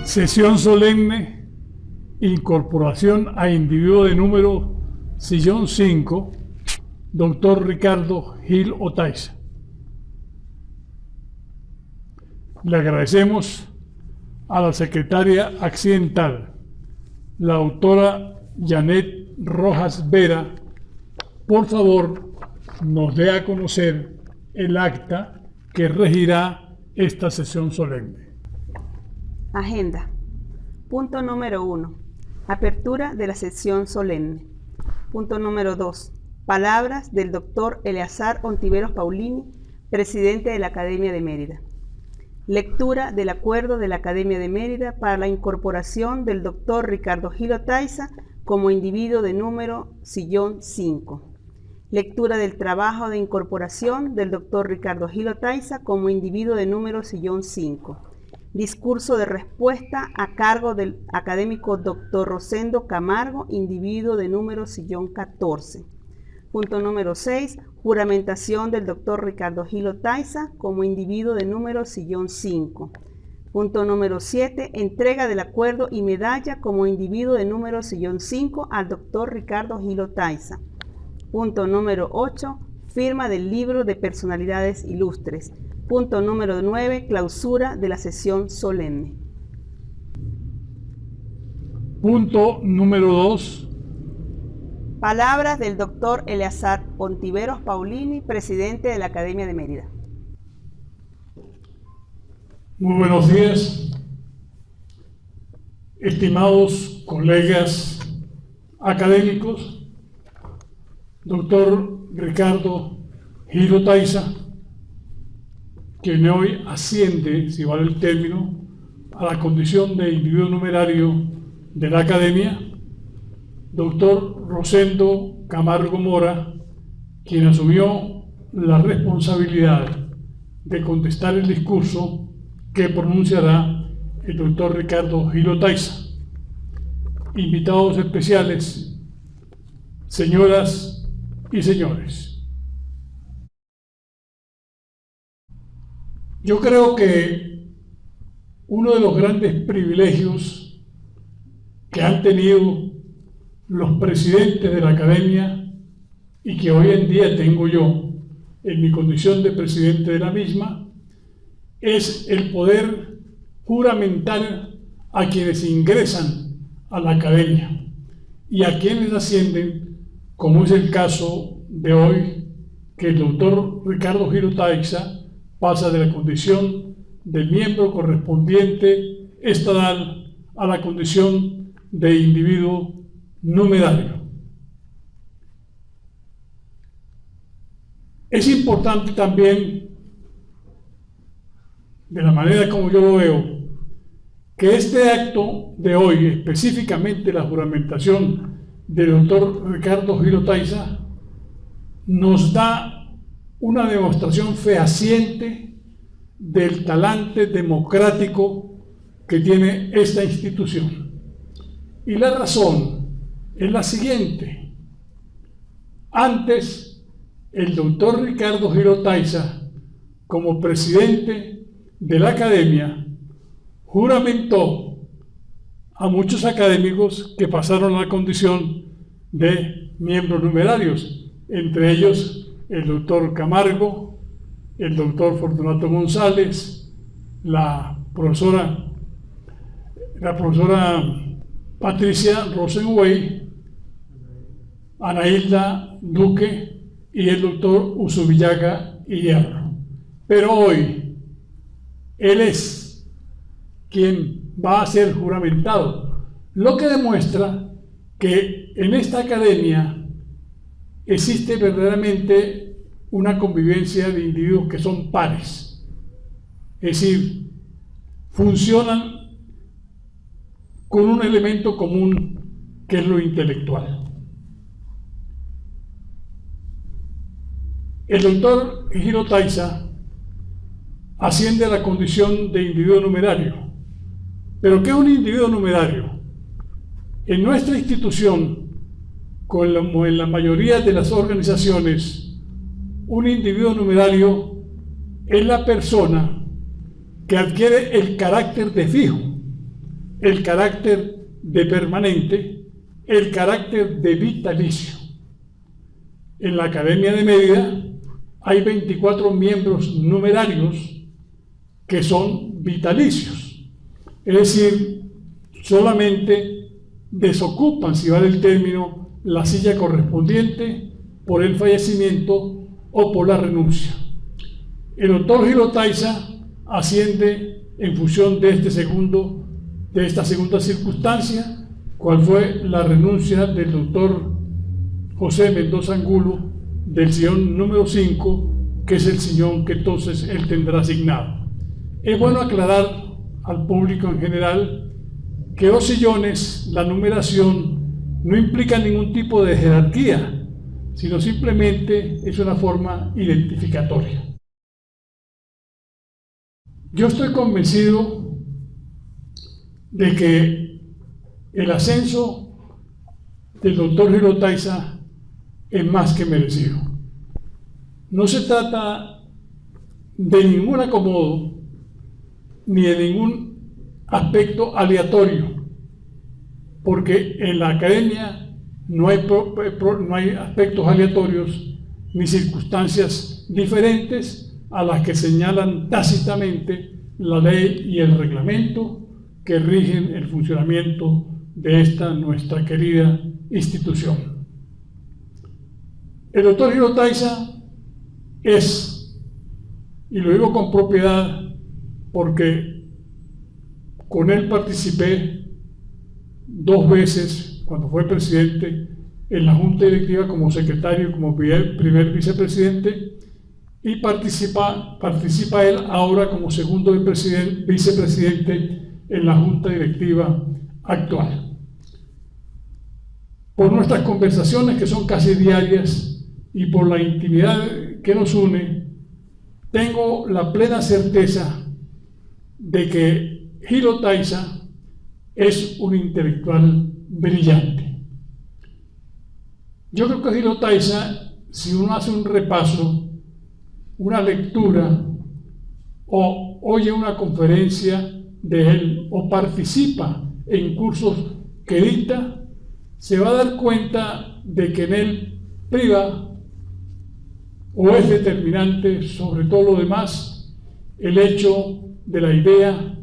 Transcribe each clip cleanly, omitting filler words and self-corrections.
Sesión solemne, incorporación a individuo de número sillón 5, doctor Ricardo Gil Otaiza. Le agradecemos a la secretaria accidental, la doctora Janet Rojas Vera, por favor nos dé a conocer el acta que regirá esta sesión solemne. Agenda. Punto número 1. Apertura de la sesión solemne. Punto número 2. Palabras del doctor Eleazar Ontiveros Paulini, presidente de la Academia de Mérida. Lectura del acuerdo de la Academia de Mérida para la incorporación del doctor Ricardo Gil Otaiza como individuo de número sillón 5. Lectura del trabajo de incorporación del doctor Ricardo Gil Otaiza como individuo de número sillón 5. Discurso de respuesta a cargo del académico doctor Rosendo Camargo, individuo de número sillón 14. Punto número 6. Juramentación del doctor Ricardo Gil Otaiza como individuo de número sillón 5. Punto número 7. Entrega del acuerdo y medalla como individuo de número sillón 5 al doctor Ricardo Gil Otaiza. Punto número 8. Firma del libro de personalidades ilustres. Punto número 9. Clausura de la sesión solemne. Punto número 2. Palabras del doctor Eleazar Ontiveros Paulini, presidente de la Academia de Mérida. Muy buenos días, estimados colegas académicos, doctor Ricardo Gil Otaiza, quien hoy asciende, si vale el término, a la condición de individuo numerario de la Academia, doctor Rosendo Camargo Mora, quien asumió la responsabilidad de contestar el discurso que pronunciará el doctor Ricardo Gil Otaiza. Invitados especiales, señoras y señores. Yo creo que uno de los grandes privilegios que han tenido los presidentes de la Academia y que hoy en día tengo yo en mi condición de presidente de la misma es el poder juramentar a quienes ingresan a la Academia y a quienes ascienden, como es el caso de hoy, que el doctor Ricardo Gil Otaiza pasa de la condición de miembro correspondiente estadal a la condición de individuo numerario. Es importante también, de la manera como yo lo veo, que este acto de hoy, específicamente la juramentación del doctor Ricardo Gil Otaiza, nos da una demostración fehaciente del talante democrático que tiene esta institución. Y la razón es la siguiente. Antes, el doctor Ricardo Gil Otaiza, como presidente de la Academia, juramentó a muchos académicos que pasaron a la condición de miembros numerarios, entre ellos el doctor Camargo, el doctor Fortunato González, la profesora Patricia Rosenwey, Ana Hilda Duque y el doctor Usubillaga Hierro. Pero hoy él es quien va a ser juramentado, lo que demuestra que en esta academia existe verdaderamente una convivencia de individuos que son pares, es decir, funcionan con un elemento común que es lo intelectual. El doctor Gil Otaiza asciende a la condición de individuo numerario. ¿Pero qué es un individuo numerario? En nuestra institución como en la mayoría de las organizaciones, un individuo numerario es la persona que adquiere el carácter de fijo, el carácter de permanente, el carácter de vitalicio. En la Academia de Mérida hay 24 miembros numerarios que son vitalicios, es decir, solamente desocupan, si vale el término, la silla correspondiente por el fallecimiento o por la renuncia. El doctor Gil Otaiza asciende en función de esta segunda circunstancia, cual fue la renuncia del doctor José Mendoza Angulo del sillón número 5, que es el sillón que entonces él tendrá asignado. Es bueno aclarar al público en general que los sillones, la numeración, no implica ningún tipo de jerarquía, sino simplemente es una forma identificatoria. Yo estoy convencido de que el ascenso del doctor Gil Otaiza es más que merecido. No se trata de ningún acomodo ni de ningún aspecto aleatorio, porque en la academia no hay aspectos aleatorios ni circunstancias diferentes a las que señalan tácitamente la ley y el reglamento que rigen el funcionamiento de esta nuestra querida institución. El doctor Gil Otaiza es, y lo digo con propiedad porque con él participé 2 veces cuando fue presidente en la Junta Directiva como secretario y como primer vicepresidente, y participa él ahora como segundo vicepresidente en la Junta Directiva actual. Por nuestras conversaciones, que son casi diarias, y por la intimidad que nos une, tengo la plena certeza de que Gil Otaiza es un intelectual brillante. Yo creo que Gil Otaiza, si uno hace un repaso, una lectura, o oye una conferencia de él, o participa en cursos que dicta, se va a dar cuenta de que en él priva o es determinante sobre todo lo demás el hecho de la idea,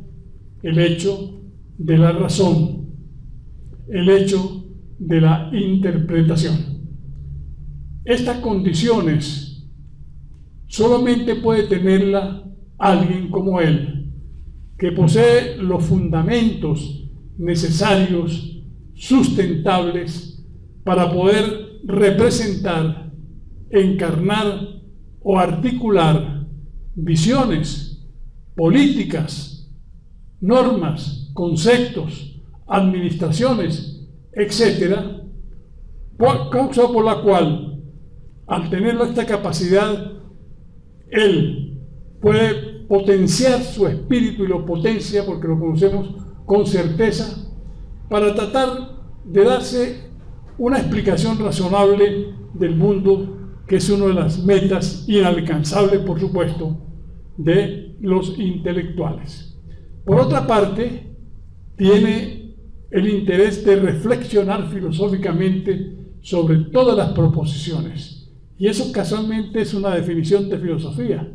el hecho de la razón, el hecho de la interpretación. Estas condiciones solamente puede tenerla alguien como él, que posee los fundamentos necesarios, sustentables, para poder representar, encarnar o articular visiones, políticas, normas, conceptos, administraciones, etcétera, causa por la cual, al tener esta capacidad, él puede potenciar su espíritu y lo potencia porque lo conocemos con certeza para tratar de darse una explicación razonable del mundo, que es una de las metas inalcanzables, por supuesto, de los intelectuales. Por otra parte, tiene el interés de reflexionar filosóficamente sobre todas las proposiciones. Y eso casualmente es una definición de filosofía: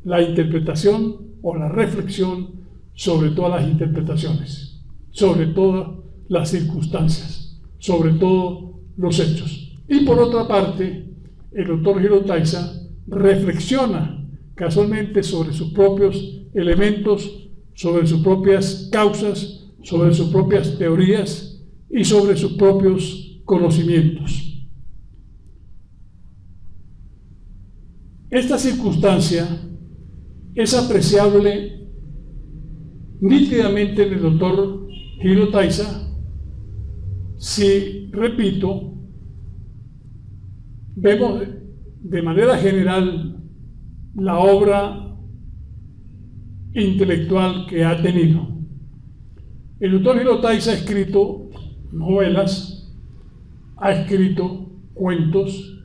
la interpretación o la reflexión sobre todas las interpretaciones, sobre todas las circunstancias, sobre todos los hechos. Y por otra parte, el doctor Gil Otaiza reflexiona casualmente sobre sus propios elementos, sobre sus propias causas, sobre sus propias teorías y sobre sus propios conocimientos. Esta circunstancia es apreciable nítidamente en el doctor Gil Otaiza si, repito, vemos de manera general la obra intelectual que ha tenido. El doctor Gil Otaiza ha escrito novelas, ha escrito cuentos,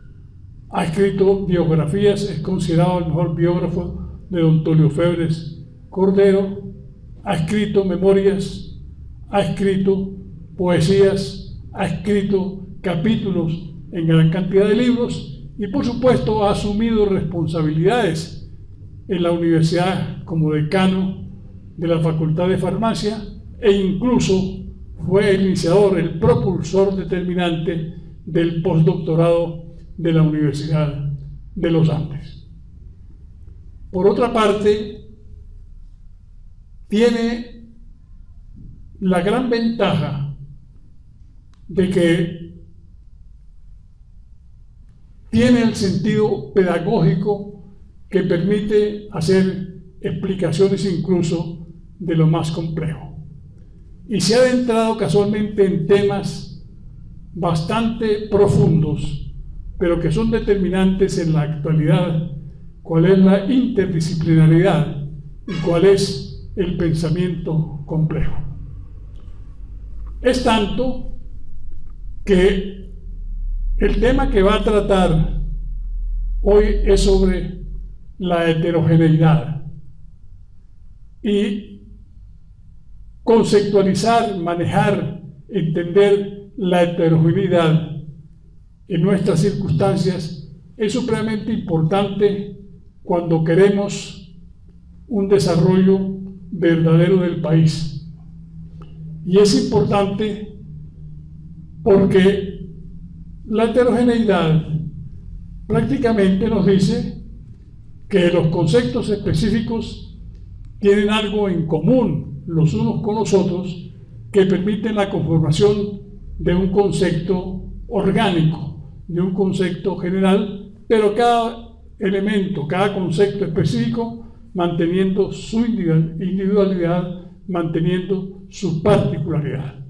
ha escrito biografías, es considerado el mejor biógrafo de don Tulio Febres Cordero, ha escrito memorias, ha escrito poesías, ha escrito capítulos en gran cantidad de libros y por supuesto ha asumido responsabilidades en la universidad como decano de la Facultad de Farmacia e incluso fue el iniciador, el propulsor determinante del postdoctorado de la Universidad de los Andes. Por otra parte, tiene la gran ventaja de que tiene el sentido pedagógico que permite hacer explicaciones incluso de lo más complejo. Y se ha adentrado casualmente en temas bastante profundos, pero que son determinantes en la actualidad, cuál es la interdisciplinaridad y cuál es el pensamiento complejo. Es tanto que el tema que va a tratar hoy es sobre la heterogeneidad y conceptualizar, manejar, entender la heterogeneidad en nuestras circunstancias es supremamente importante cuando queremos un desarrollo verdadero del país. Y es importante porque la heterogeneidad prácticamente nos dice que los conceptos específicos tienen algo en común los unos con los otros que permiten la conformación de un concepto orgánico, de un concepto general, pero cada elemento, cada concepto específico manteniendo su individualidad, manteniendo su particularidad.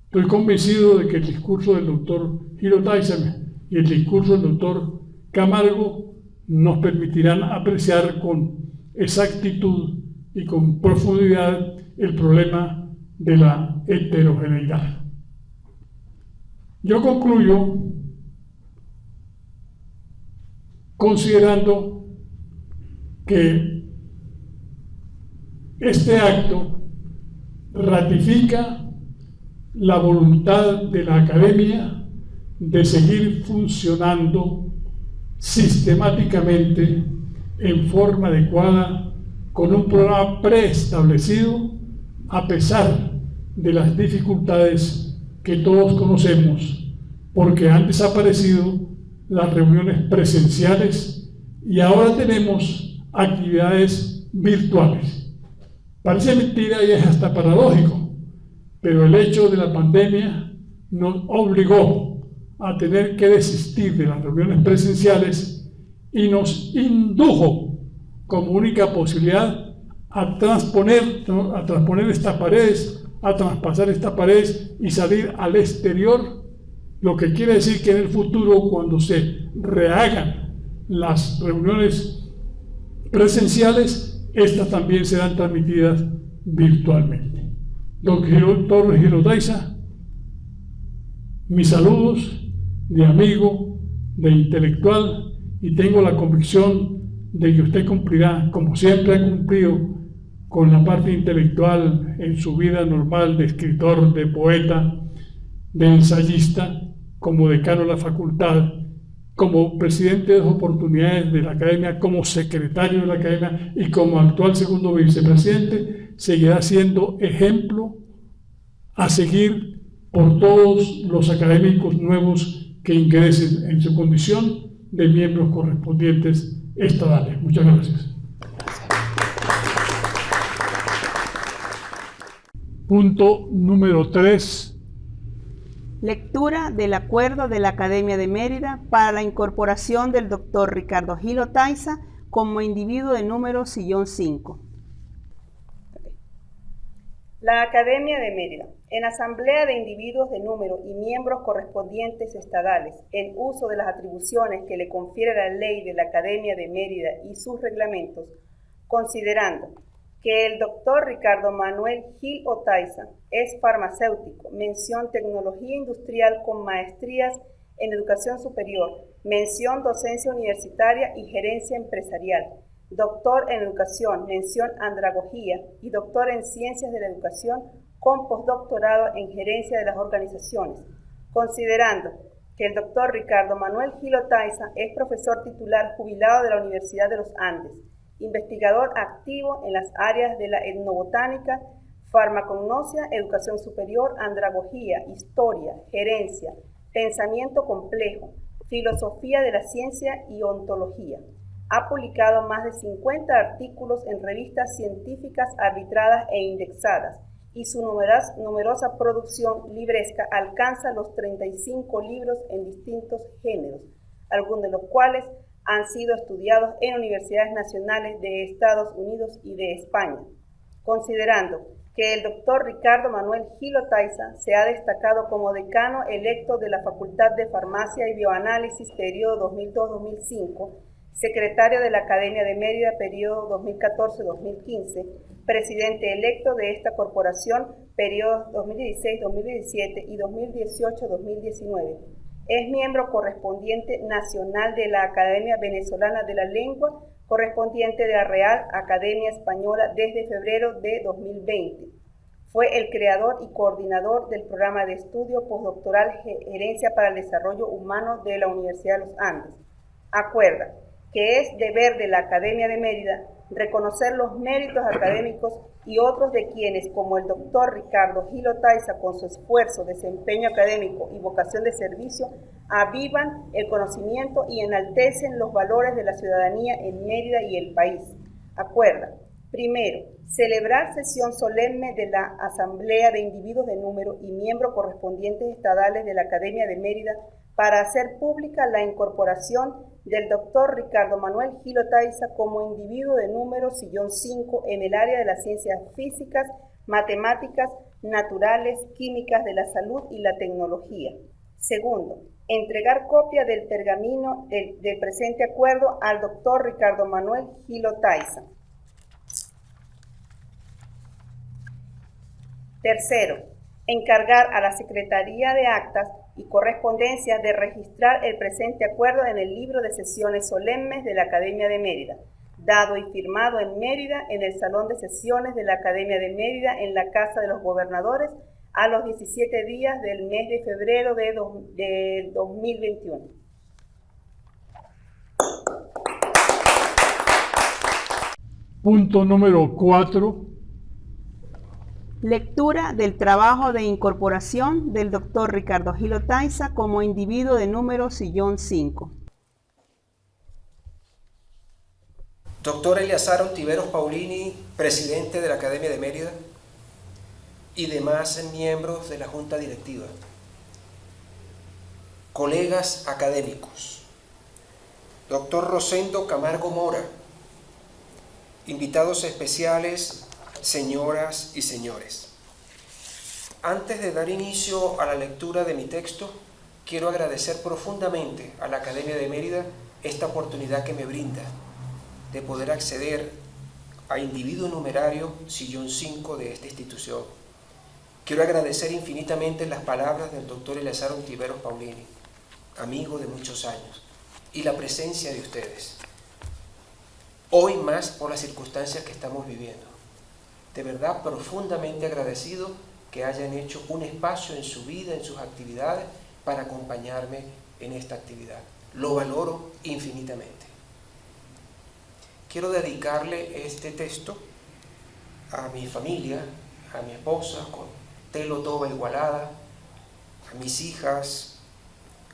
Estoy convencido de que el discurso del doctor Giro Taisa y el discurso del doctor Camargo nos permitirán apreciar con exactitud y con profundidad el problema de la heterogeneidad. Yo concluyo considerando que este acto ratifica la voluntad de la academia de seguir funcionando sistemáticamente en forma adecuada con un programa preestablecido a pesar de las dificultades que todos conocemos porque han desaparecido las reuniones presenciales y ahora tenemos actividades virtuales. Parece mentira y es hasta paradójico, pero el hecho de la pandemia nos obligó a tener que desistir de las reuniones presenciales y nos indujo como única posibilidad a transponer estas paredes, a traspasar estas paredes y salir al exterior, lo que quiere decir que en el futuro, cuando se rehagan las reuniones presenciales, estas también serán transmitidas virtualmente. Doctor Giro Taisa, mis saludos de amigo, de intelectual, y tengo la convicción de que usted cumplirá, como siempre ha cumplido, con la parte intelectual en su vida normal de escritor, de poeta, de ensayista, como decano de la facultad, como presidente de las oportunidades de la academia, como secretario de la academia y como actual segundo vicepresidente, seguirá siendo ejemplo a seguir por todos los académicos nuevos que ingresen en su condición de miembros correspondientes estadales. Muchas gracias. Punto número 3. Lectura del acuerdo de la Academia de Mérida para la incorporación del doctor Ricardo Giro Taisa como individuo de número sillón 5. La Academia de Mérida, en asamblea de individuos de número y miembros correspondientes estadales, en uso de las atribuciones que le confiere la ley de la Academia de Mérida y sus reglamentos, considerando Que el doctor Ricardo Manuel Gil Otaiza es farmacéutico, mención tecnología industrial con maestrías en educación superior, mención docencia universitaria y gerencia empresarial, doctor en educación, mención andragogía y doctor en ciencias de la educación con postdoctorado en gerencia de las organizaciones, considerando que el doctor Ricardo Manuel Gil Otaiza es profesor titular jubilado de la Universidad de los Andes, investigador activo en las áreas de la etnobotánica, farmacognosia, educación superior, andragogía, historia, gerencia, pensamiento complejo, filosofía de la ciencia y ontología. Ha publicado más de 50 artículos en revistas científicas arbitradas e indexadas, y su numerosa producción libresca alcanza los 35 libros en distintos géneros, algunos de los cuales han sido estudiados en universidades nacionales de Estados Unidos y de España, considerando que el doctor Ricardo Manuel Gil Otaiza se ha destacado como decano electo de la Facultad de Farmacia y Bioanálisis periodo 2002-2005, secretario de la Academia de Mérida periodo 2014-2015, presidente electo de esta corporación periodos 2016-2017 y 2018-2019. Es miembro correspondiente nacional de la Academia Venezolana de la Lengua, correspondiente de la Real Academia Española desde febrero de 2020. Fue el creador y coordinador del programa de estudio postdoctoral Gerencia para el Desarrollo Humano de la Universidad de los Andes. Acuerda que es deber de la Academia de Mérida reconocer los méritos académicos y otros de quienes, como el doctor Ricardo Gil Otaiza, con su esfuerzo, desempeño académico y vocación de servicio, avivan el conocimiento y enaltecen los valores de la ciudadanía en Mérida y el país. Acuerda, primero, celebrar sesión solemne de la Asamblea de Individuos de Número y miembros correspondientes estadales de la Academia de Mérida para hacer pública la incorporación del doctor Ricardo Manuel Gil Otaiza como individuo de número sillón 5 en el área de las ciencias físicas, matemáticas, naturales, químicas, de la salud y la tecnología. Segundo, entregar copia del pergamino del presente acuerdo al doctor Ricardo Manuel Gil Otaiza. Tercero, encargar a la Secretaría de Actas y Correspondencias de registrar el presente acuerdo en el libro de sesiones solemnes de la Academia de Mérida, dado y firmado en Mérida en el Salón de Sesiones de la Academia de Mérida en la Casa de los Gobernadores a los 17 días del mes de febrero de 2021. Punto número 4. Lectura del trabajo de incorporación del doctor Ricardo Gil Otaiza como individuo de número sillón 5. Doctor Eleazar Ontiveros Paulini, presidente de la Academia de Mérida, y demás miembros de la Junta Directiva. Colegas académicos. Doctor Rosendo Camargo Mora. Invitados especiales, señoras y señores. Antes de dar inicio a la lectura de mi texto, quiero agradecer profundamente a la Academia de Mérida esta oportunidad que me brinda de poder acceder a individuo numerario sillón 5 de esta institución. Quiero agradecer infinitamente las palabras del doctor Eleazar Ontiveros Paulini, amigo de muchos años, y la presencia de ustedes. Hoy más por las circunstancias que estamos viviendo. De verdad, profundamente agradecido que hayan hecho un espacio en su vida, en sus actividades, para acompañarme en esta actividad. Lo valoro infinitamente. Quiero dedicarle este texto a mi familia, a mi esposa, Telo Toba Igualada, a mis hijas,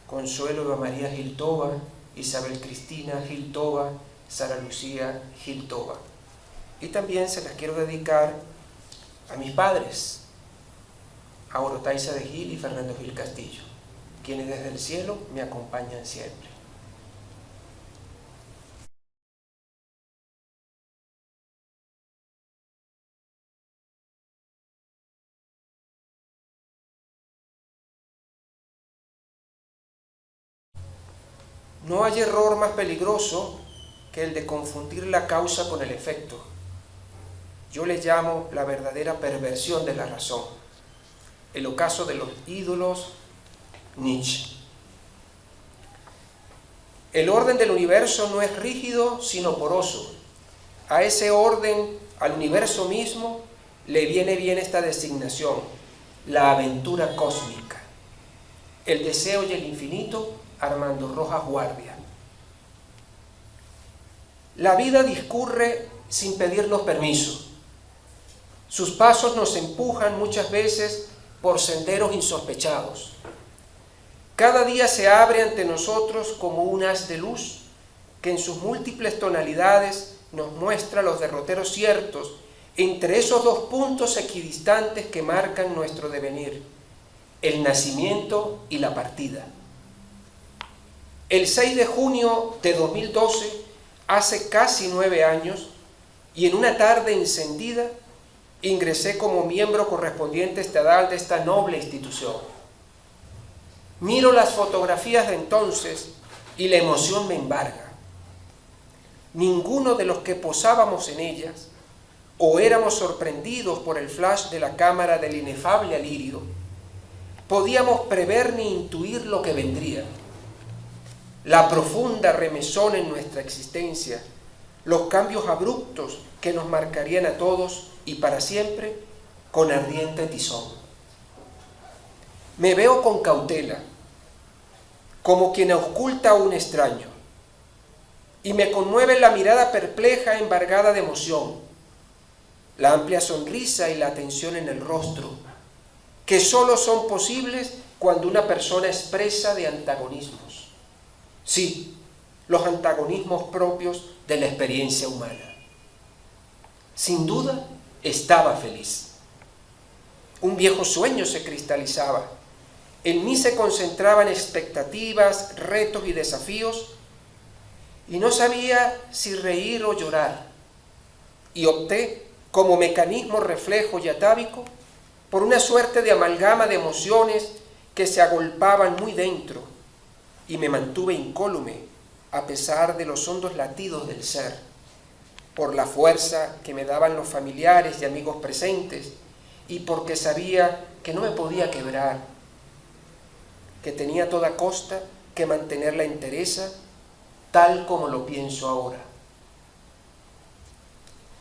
Consuelo Eva María Gil Toba, Isabel Cristina Gil Toba, Sara Lucía Gil Toba. Y también se las quiero dedicar a mis padres, a Otaiza de Gil y Fernando Gil Castillo, quienes desde el cielo me acompañan siempre. No hay error más peligroso que el de confundir la causa con el efecto. yo le llamo la verdadera perversión de la razón, el ocaso de los ídolos Nietzsche. El orden del universo no es rígido, sino poroso. A ese orden, al universo mismo, le viene bien esta designación, la aventura cósmica. El deseo y el infinito, Armando Rojas Guardia. La vida discurre sin pedirnos permiso. Sus pasos nos empujan muchas veces por senderos insospechados. Cada día se abre ante nosotros como un haz de luz que en sus múltiples tonalidades nos muestra los derroteros ciertos entre esos dos puntos equidistantes que marcan nuestro devenir, el nacimiento y la partida. El 6 de junio de 2012, hace casi 9 años, y en una tarde encendida, ingresé como miembro correspondiente estadal de esta noble institución. Miro las fotografías de entonces y la emoción me embarga. Ninguno de los que posábamos en ellas, o éramos sorprendidos por el flash de la cámara del inefable Alirio, podíamos prever ni intuir lo que vendría. La profunda remesón en nuestra existencia, los cambios abruptos que nos marcarían a todos y para siempre con ardiente tizón. Me veo con cautela, como quien oculta a un extraño, y me conmueve la mirada perpleja embargada de emoción, la amplia sonrisa y la atención en el rostro, que solo son posibles cuando una persona es presa de antagonismos. Sí, los antagonismos propios de la experiencia humana. Sin duda, estaba feliz. Un viejo sueño se cristalizaba. En mí se concentraban expectativas, retos y desafíos, y no sabía si reír o llorar. Y opté, como mecanismo reflejo y atávico, por una suerte de amalgama de emociones que se agolpaban muy dentro, y me mantuve incólume a pesar de los hondos latidos del ser, por la fuerza que me daban los familiares y amigos presentes, y porque sabía que no me podía quebrar, que tenía a toda costa que mantenerla entereza, tal como lo pienso ahora.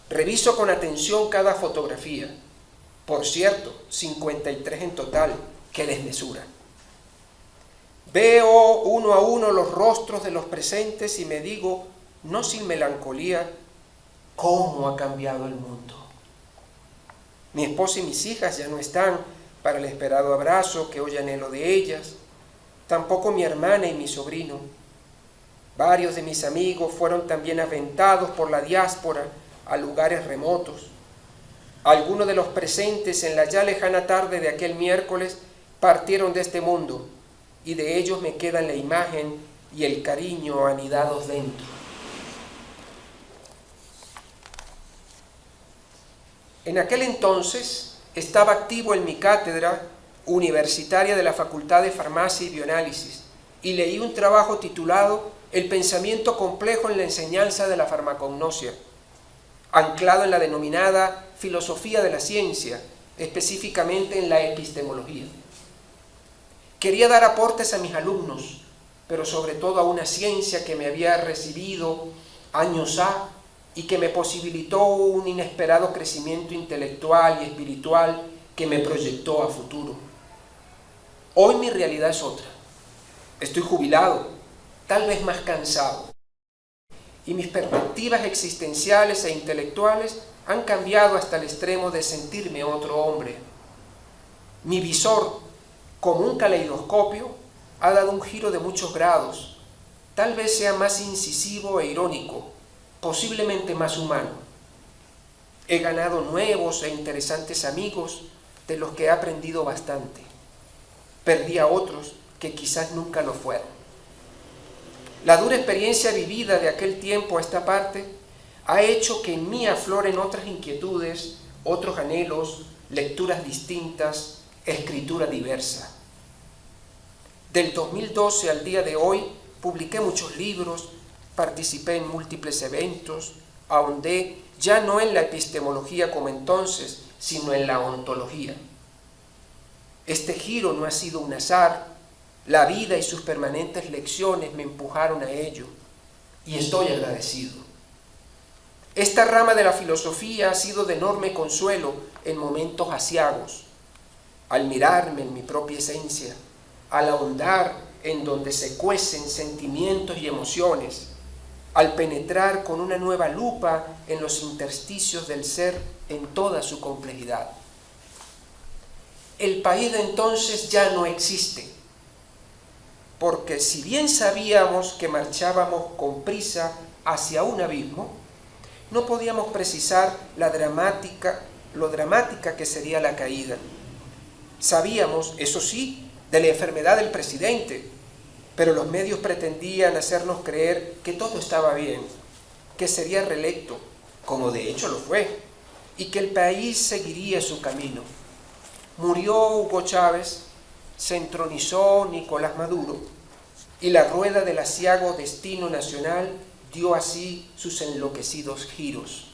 Reviso con atención cada fotografía, por cierto, 53 en total, qué desmesura. Veo uno a uno los rostros de los presentes y me digo, no sin melancolía, cómo ha cambiado el mundo. Mi esposa y mis hijas ya no están para el esperado abrazo que hoy anhelo de ellas, tampoco mi hermana y mi sobrino. Varios de mis amigos fueron también aventados por la diáspora a lugares remotos. Algunos de los presentes en la ya lejana tarde de aquel miércoles partieron de este mundo, y de ellos me quedan la imagen y el cariño anidados dentro. En aquel entonces estaba activo en mi cátedra universitaria de la Facultad de Farmacia y Bioanálisis y leí un trabajo titulado El pensamiento complejo en la enseñanza de la farmacognosia, anclado en la denominada filosofía de la ciencia, específicamente en la epistemología. Quería dar aportes a mis alumnos, pero sobre todo a una ciencia que me había recibido años ha y que me posibilitó un inesperado crecimiento intelectual y espiritual que me proyectó a futuro. Hoy mi realidad es otra. Estoy jubilado, tal vez más cansado, y mis perspectivas existenciales e intelectuales han cambiado hasta el extremo de sentirme otro hombre. Mi visor, como un caleidoscopio, ha dado un giro de muchos grados, tal vez sea más incisivo e irónico, posiblemente más humano. He ganado nuevos e interesantes amigos de los que he aprendido bastante. Perdí a otros que quizás nunca lo fueron. La dura experiencia vivida de aquel tiempo a esta parte ha hecho que en mí afloren otras inquietudes, otros anhelos, lecturas distintas, escritura diversa. Del 2012 al día de hoy publiqué muchos libros, participé en múltiples eventos, ahondé ya no en la epistemología como entonces, sino en la ontología. Este giro no ha sido un azar, la vida y sus permanentes lecciones me empujaron a ello, y estoy agradecido. Esta rama de la filosofía ha sido de enorme consuelo en momentos aciagos, al mirarme en mi propia esencia, al ahondar en donde se cuecen sentimientos y emociones, al penetrar con una nueva lupa en los intersticios del ser en toda su complejidad. El país de entonces ya no existe, porque si bien sabíamos que marchábamos con prisa hacia un abismo, no podíamos precisar lo dramática que sería la caída. Sabíamos, eso sí, de la enfermedad del presidente, pero los medios pretendían hacernos creer que todo estaba bien, que sería reelecto, como de hecho lo fue, y que el país seguiría su camino. Murió Hugo Chávez, se entronizó Nicolás Maduro, y la rueda del aciago destino nacional dio así sus enloquecidos giros.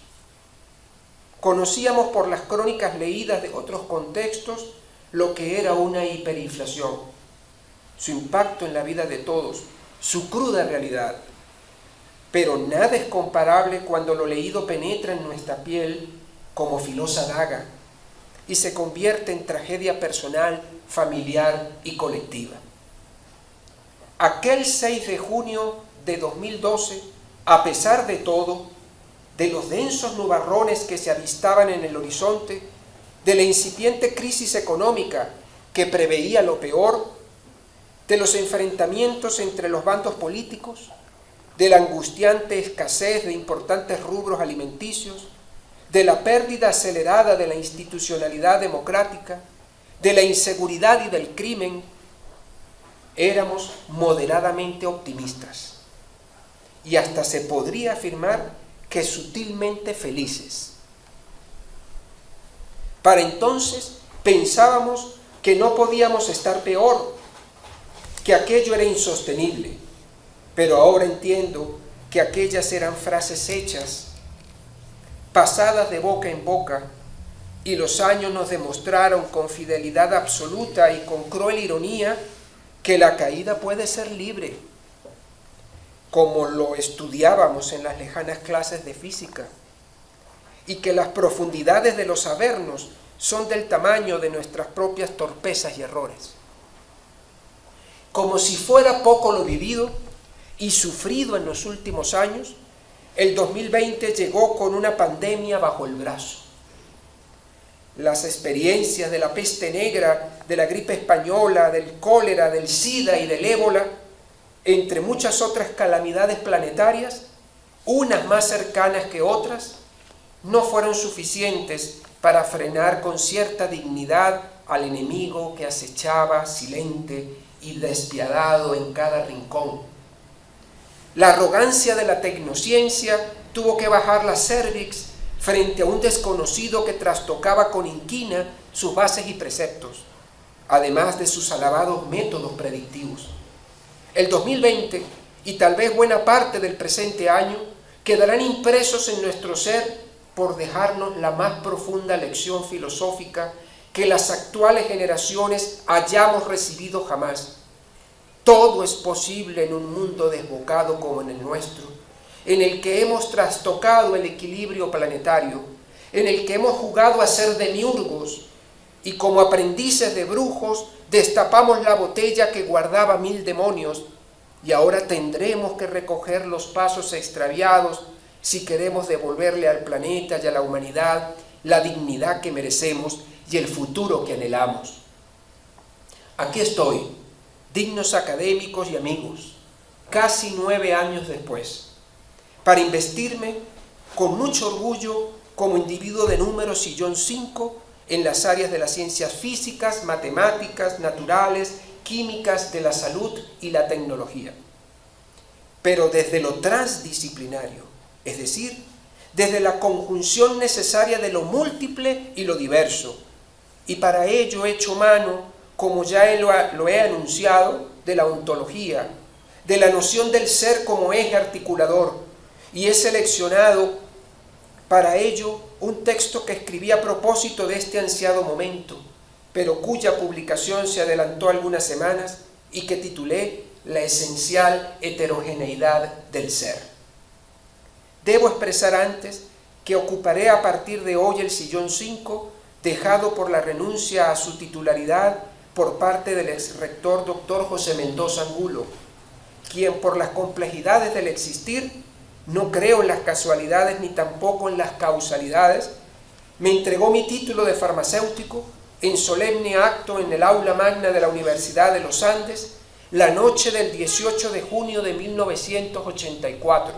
Conocíamos por las crónicas leídas de otros contextos lo que era una hiperinflación, su impacto en la vida de todos, su cruda realidad. Pero nada es comparable cuando lo leído penetra en nuestra piel como filosa daga y se convierte en tragedia personal, familiar y colectiva. Aquel 6 de junio de 2012, a pesar de todo, de los densos nubarrones que se avistaban en el horizonte, de la incipiente crisis económica que preveía lo peor, de los enfrentamientos entre los bandos políticos, de la angustiante escasez de importantes rubros alimenticios, de la pérdida acelerada de la institucionalidad democrática, de la inseguridad y del crimen, éramos moderadamente optimistas y hasta se podría afirmar que sutilmente felices. Para entonces pensábamos que no podíamos estar peor, que aquello era insostenible, pero ahora entiendo que aquellas eran frases hechas, pasadas de boca en boca, y los años nos demostraron con fidelidad absoluta y con cruel ironía que la caída puede ser libre, como lo estudiábamos en las lejanas clases de física, y que las profundidades de los avernos son del tamaño de nuestras propias torpezas y errores. Como si fuera poco lo vivido y sufrido en los últimos años, el 2020 llegó con una pandemia bajo el brazo. Las experiencias de la peste negra, de la gripe española, del cólera, del SIDA y del ébola, entre muchas otras calamidades planetarias, unas más cercanas que otras, no fueron suficientes para frenar con cierta dignidad al enemigo que acechaba silente y despiadado en cada rincón. La arrogancia de la tecnociencia tuvo que bajar la cervix frente a un desconocido que trastocaba con inquina sus bases y preceptos, además de sus alabados métodos predictivos. El 2020 y tal vez buena parte del presente año quedarán impresos en nuestro ser por dejarnos la más profunda lección filosófica que las actuales generaciones hayamos recibido jamás. Todo es posible en un mundo desbocado como en el nuestro, en el que hemos trastocado el equilibrio planetario, en el que hemos jugado a ser demiurgos y como aprendices de brujos destapamos la botella que guardaba 1000 demonios y ahora tendremos que recoger los pasos extraviados si queremos devolverle al planeta y a la humanidad la dignidad que merecemos y el futuro que anhelamos. Aquí estoy, dignos académicos y amigos, casi 9 años después, para investirme con mucho orgullo como individuo de número sillón 5 en las áreas de las ciencias físicas, matemáticas, naturales, químicas, de la salud y la tecnología. Pero desde lo transdisciplinario, es decir, desde la conjunción necesaria de lo múltiple y lo diverso, y para ello he hecho mano, como ya lo he anunciado, de la ontología, de la noción del ser como eje articulador, y he seleccionado para ello un texto que escribí a propósito de este ansiado momento, pero cuya publicación se adelantó algunas semanas y que titulé La esencial heterogeneidad del ser. Debo expresar antes que ocuparé a partir de hoy el sillón 5, dejado por la renuncia a su titularidad por parte del exrector Dr. José Mendoza Angulo, quien por las complejidades del existir, no creo en las casualidades ni tampoco en las causalidades, me entregó mi título de farmacéutico en solemne acto en el aula magna de la Universidad de los Andes la noche del 18 de junio de 1984,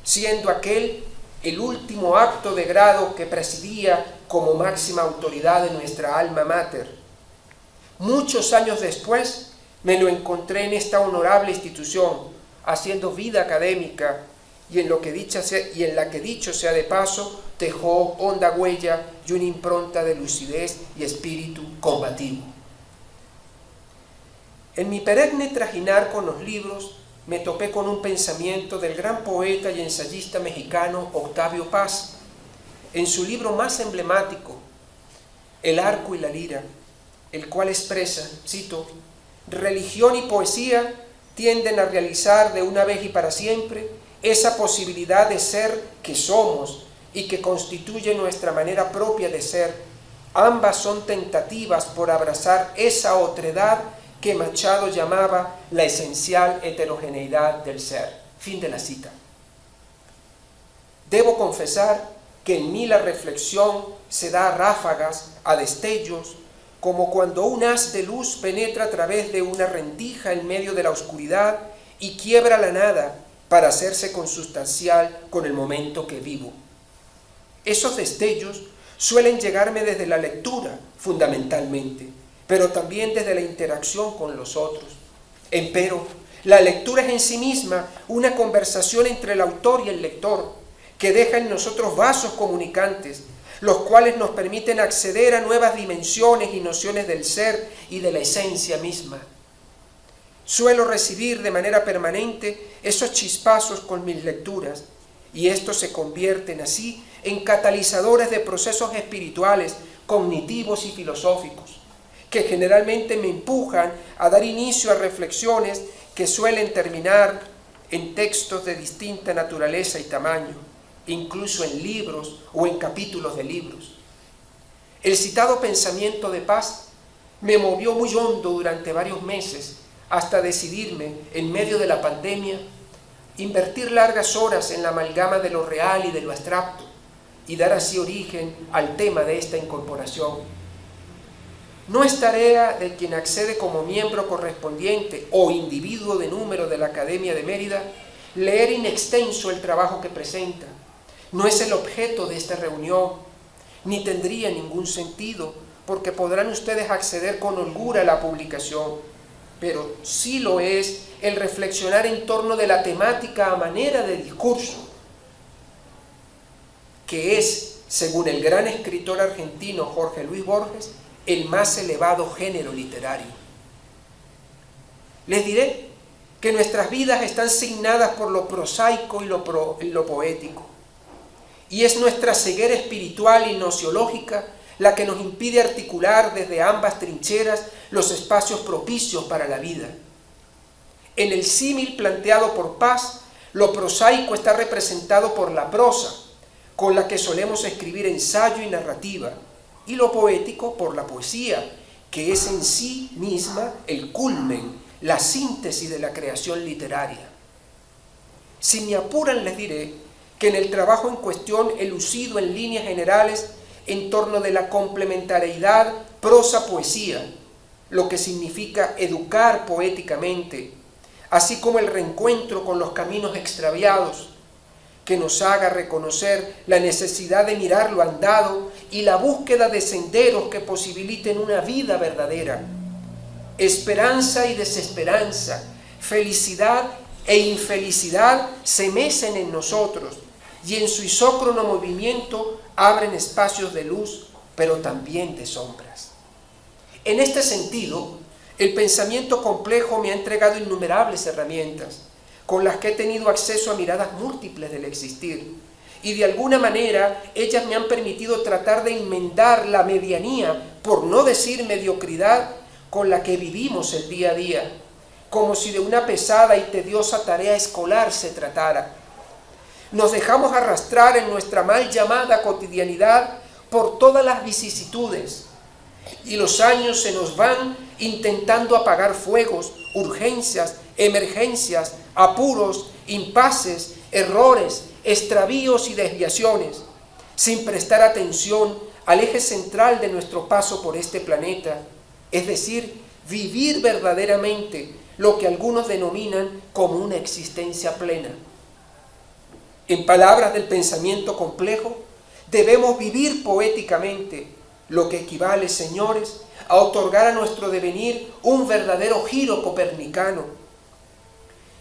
siendo aquel el último acto de grado que presidía como máxima autoridad de nuestra alma mater. Muchos años después me lo encontré en esta honorable institución, haciendo vida académica y en la que dicho sea de paso, dejó honda huella y una impronta de lucidez y espíritu combativo. En mi perenne trajinar con los libros, me topé con un pensamiento del gran poeta y ensayista mexicano Octavio Paz, en su libro más emblemático, El arco y la lira, el cual expresa, cito, «Religión y poesía tienden a realizar de una vez y para siempre esa posibilidad de ser que somos y que constituye nuestra manera propia de ser. Ambas son tentativas por abrazar esa otredad que Machado llamaba la esencial heterogeneidad del ser». Fin de la cita. Debo confesar que en mí la reflexión se da a ráfagas, a destellos, como cuando un haz de luz penetra a través de una rendija en medio de la oscuridad y quiebra la nada para hacerse consustancial con el momento que vivo. Esos destellos suelen llegarme desde la lectura, fundamentalmente, pero también desde la interacción con los otros. Empero, la lectura es en sí misma una conversación entre el autor y el lector, que deja en nosotros vasos comunicantes, los cuales nos permiten acceder a nuevas dimensiones y nociones del ser y de la esencia misma. Suelo recibir de manera permanente esos chispazos con mis lecturas, y estos se convierten así en catalizadores de procesos espirituales, cognitivos y filosóficos, que generalmente me empujan a dar inicio a reflexiones que suelen terminar en textos de distinta naturaleza y tamaño, incluso en libros o en capítulos de libros. El citado pensamiento de Paz me movió muy hondo durante varios meses hasta decidirme, en medio de la pandemia, invertir largas horas en la amalgama de lo real y de lo abstracto y dar así origen al tema de esta incorporación. No es tarea de quien accede como miembro correspondiente o individuo de número de la Academia de Mérida leer in extenso el trabajo que presenta. No es el objeto de esta reunión, ni tendría ningún sentido, porque podrán ustedes acceder con holgura a la publicación, pero sí lo es el reflexionar en torno de la temática a manera de discurso, que es, según el gran escritor argentino Jorge Luis Borges, el más elevado género literario. Les diré que nuestras vidas están signadas por lo prosaico y lo poético, y es nuestra ceguera espiritual y nociológica la que nos impide articular desde ambas trincheras los espacios propicios para la vida. En el símil planteado por Paz, lo prosaico está representado por la prosa, con la que solemos escribir ensayo y narrativa, y lo poético por la poesía, que es en sí misma el culmen, la síntesis de la creación literaria. Si me apuran, les diré que en el trabajo en cuestión elucido en líneas generales en torno de la complementariedad prosa-poesía, lo que significa educar poéticamente, así como el reencuentro con los caminos extraviados, que nos haga reconocer la necesidad de mirar lo andado y la búsqueda de senderos que posibiliten una vida verdadera. Esperanza y desesperanza, felicidad e infelicidad se mecen en nosotros y en su isócrono movimiento abren espacios de luz, pero también de sombras. En este sentido, el pensamiento complejo me ha entregado innumerables herramientas con las que he tenido acceso a miradas múltiples del existir y de alguna manera ellas me han permitido tratar de enmendar la medianía, por no decir mediocridad, con la que vivimos el día a día, como si de una pesada y tediosa tarea escolar se tratara. Nos dejamos arrastrar en nuestra mal llamada cotidianidad por todas las vicisitudes, y los años se nos van intentando apagar fuegos, urgencias, emergencias, apuros, impases, errores, extravíos y desviaciones, sin prestar atención al eje central de nuestro paso por este planeta, es decir, vivir verdaderamente lo que algunos denominan como una existencia plena. En palabras del pensamiento complejo, debemos vivir poéticamente, lo que equivale, señores, a otorgar a nuestro devenir un verdadero giro copernicano,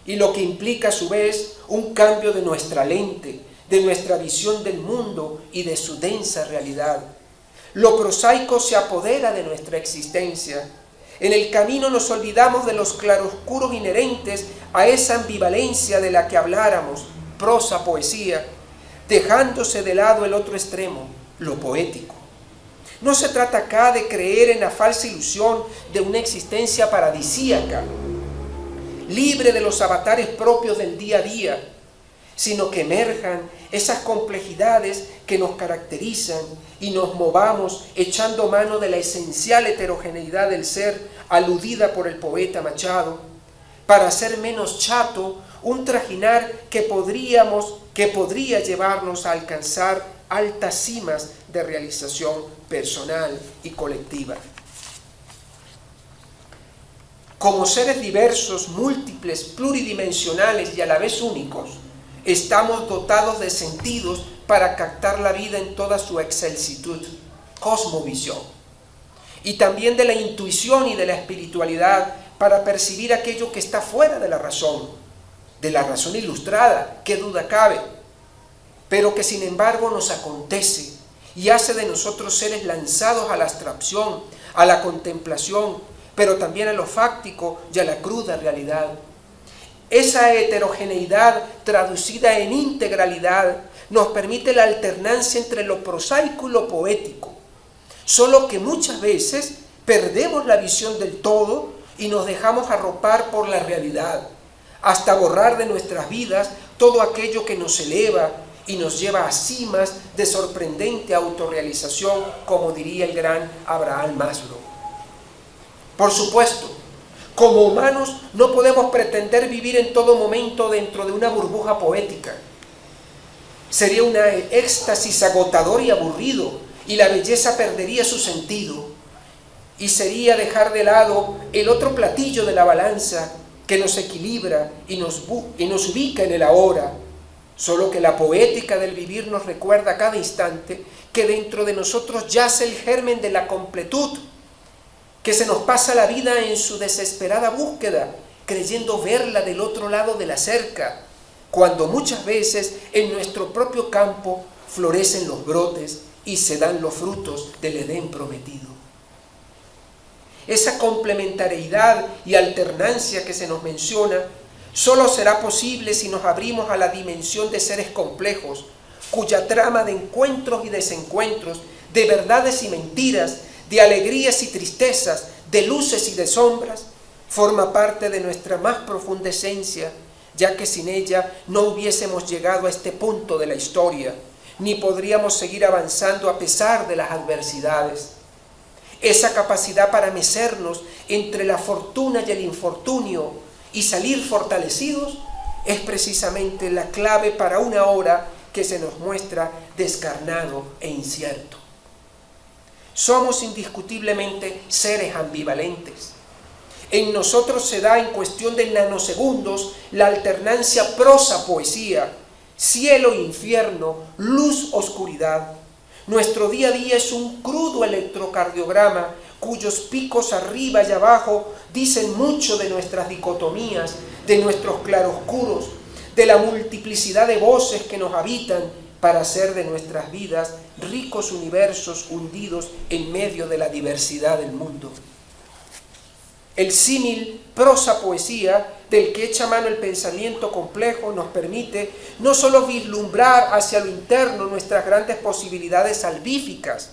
y lo que implica a su vez un cambio de nuestra lente, de nuestra visión del mundo y de su densa realidad. Lo prosaico se apodera de nuestra existencia. En el camino nos olvidamos de los claroscuros inherentes a esa ambivalencia de la que habláramos, prosa, poesía, dejándose de lado el otro extremo, lo poético. No se trata acá de creer en la falsa ilusión de una existencia paradisíaca, libre de los avatares propios del día a día, sino que emerjan esas complejidades que nos caracterizan y nos movamos echando mano de la esencial heterogeneidad del ser aludida por el poeta Machado, para hacer menos chato un trajinar que podría llevarnos a alcanzar altas cimas de realización personal y colectiva. Como seres diversos, múltiples, pluridimensionales y a la vez únicos, estamos dotados de sentidos para captar la vida en toda su excelsitud, cosmovisión, y también de la intuición y de la espiritualidad para percibir aquello que está fuera de la razón ilustrada, qué duda cabe, pero que sin embargo nos acontece y hace de nosotros seres lanzados a la abstracción, a la contemplación, pero también a lo fáctico y a la cruda realidad. Esa heterogeneidad traducida en integralidad nos permite la alternancia entre lo prosaico y lo poético, solo que muchas veces perdemos la visión del todo y nos dejamos arropar por la realidad, hasta borrar de nuestras vidas todo aquello que nos eleva y nos lleva a cimas de sorprendente autorrealización, como diría el gran Abraham Maslow. Por supuesto, como humanos no podemos pretender vivir en todo momento dentro de una burbuja poética. Sería un éxtasis agotador y aburrido, y la belleza perdería su sentido, y sería dejar de lado el otro platillo de la balanza que nos equilibra y nos ubica en el ahora. Solo que la poética del vivir nos recuerda a cada instante que dentro de nosotros yace el germen de la completud, que se nos pasa la vida en su desesperada búsqueda, creyendo verla del otro lado de la cerca, cuando muchas veces en nuestro propio campo florecen los brotes y se dan los frutos del Edén prometido. Esa complementariedad y alternancia que se nos menciona solo será posible si nos abrimos a la dimensión de seres complejos, cuya trama de encuentros y desencuentros, de verdades y mentiras, de alegrías y tristezas, de luces y de sombras, forma parte de nuestra más profunda esencia, ya que sin ella no hubiésemos llegado a este punto de la historia, ni podríamos seguir avanzando a pesar de las adversidades. Esa capacidad para mecernos entre la fortuna y el infortunio y salir fortalecidos es precisamente la clave para una hora que se nos muestra descarnado e incierto. Somos indiscutiblemente seres ambivalentes. En nosotros se da en cuestión de nanosegundos la alternancia prosa-poesía, cielo-infierno, luz-oscuridad. Nuestro día a día es un crudo electrocardiograma cuyos picos arriba y abajo dicen mucho de nuestras dicotomías, de nuestros claroscuros, de la multiplicidad de voces que nos habitan para hacer de nuestras vidas ricos universos hundidos en medio de la diversidad del mundo. El símil prosa-poesía del que echa mano el pensamiento complejo, nos permite no solo vislumbrar hacia lo interno nuestras grandes posibilidades salvíficas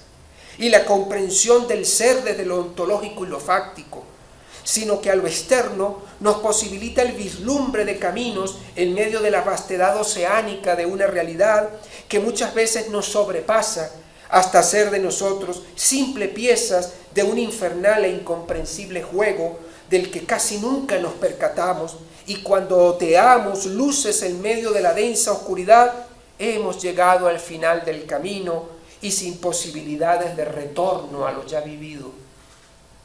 y la comprensión del ser desde lo ontológico y lo fáctico, sino que a lo externo nos posibilita el vislumbre de caminos en medio de la vastedad oceánica de una realidad que muchas veces nos sobrepasa hasta hacer de nosotros simple piezas de un infernal e incomprensible juego del que casi nunca nos percatamos, y cuando oteamos luces en medio de la densa oscuridad, hemos llegado al final del camino y sin posibilidades de retorno a lo ya vivido.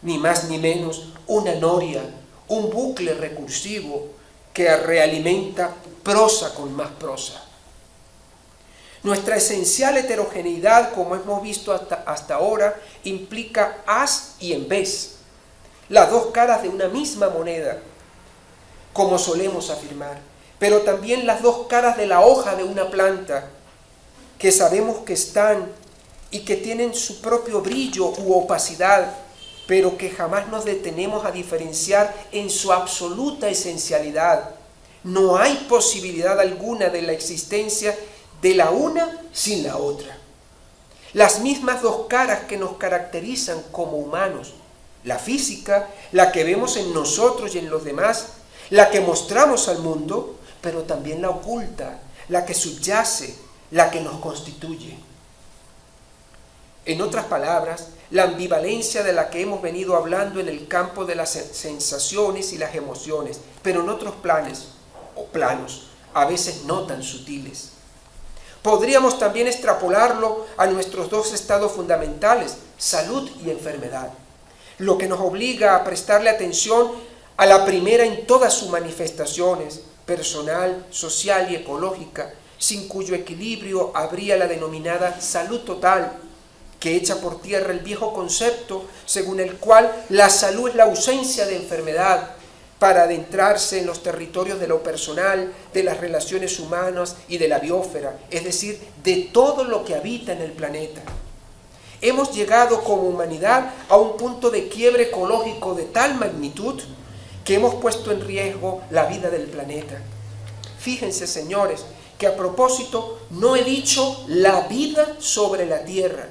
Ni más ni menos una noria, un bucle recursivo que realimenta prosa con más prosa. Nuestra esencial heterogeneidad, como hemos visto hasta ahora, implica as y en vez, las dos caras de una misma moneda, como solemos afirmar, pero también las dos caras de la hoja de una planta, que sabemos que están y que tienen su propio brillo u opacidad, pero que jamás nos detenemos a diferenciar en su absoluta esencialidad. No hay posibilidad alguna de la existencia de la una sin la otra. Las mismas dos caras que nos caracterizan como humanos, la física, la que vemos en nosotros y en los demás, la que mostramos al mundo, pero también la oculta, la que subyace, la que nos constituye. En otras palabras, la ambivalencia de la que hemos venido hablando en el campo de las sensaciones y las emociones, pero en otros planos, a veces no tan sutiles. Podríamos también extrapolarlo a nuestros dos estados fundamentales, salud y enfermedad, lo que nos obliga a prestarle atención a la primera en todas sus manifestaciones, personal, social y ecológica, sin cuyo equilibrio habría la denominada salud total, que echa por tierra el viejo concepto según el cual la salud es la ausencia de enfermedad, para adentrarse en los territorios de lo personal, de las relaciones humanas y de la biosfera, es decir, de todo lo que habita en el planeta. Hemos llegado como humanidad a un punto de quiebre ecológico de tal magnitud que hemos puesto en riesgo la vida del planeta. Fíjense, señores, que a propósito no he dicho la vida sobre la Tierra,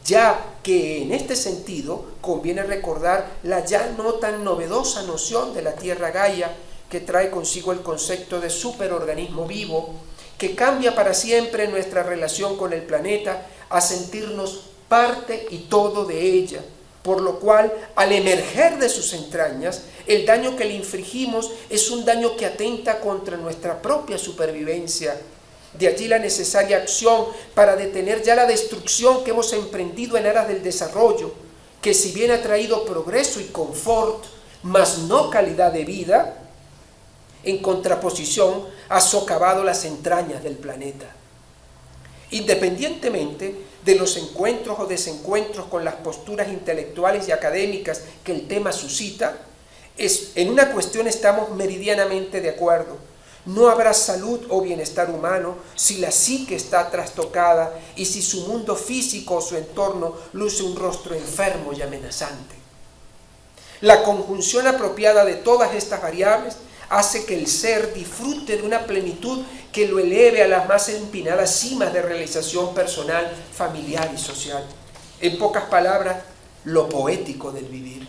ya que en este sentido conviene recordar la ya no tan novedosa noción de la Tierra Gaia, que trae consigo el concepto de superorganismo vivo, que cambia para siempre nuestra relación con el planeta a sentirnos parte y todo de ella, por lo cual, al emerger de sus entrañas, el daño que le infligimos es un daño que atenta contra nuestra propia supervivencia. De allí la necesaria acción para detener ya la destrucción que hemos emprendido en aras del desarrollo, que si bien ha traído progreso y confort, mas no calidad de vida, en contraposición ha socavado las entrañas del planeta. Independientemente de los encuentros o desencuentros con las posturas intelectuales y académicas que el tema suscita, en una cuestión estamos meridianamente de acuerdo. No habrá salud o bienestar humano si la psique está trastocada y si su mundo físico o su entorno luce un rostro enfermo y amenazante. La conjunción apropiada de todas estas variables hace que el ser disfrute de una plenitud que lo eleve a las más empinadas cimas de realización personal, familiar y social. En pocas palabras, lo poético del vivir.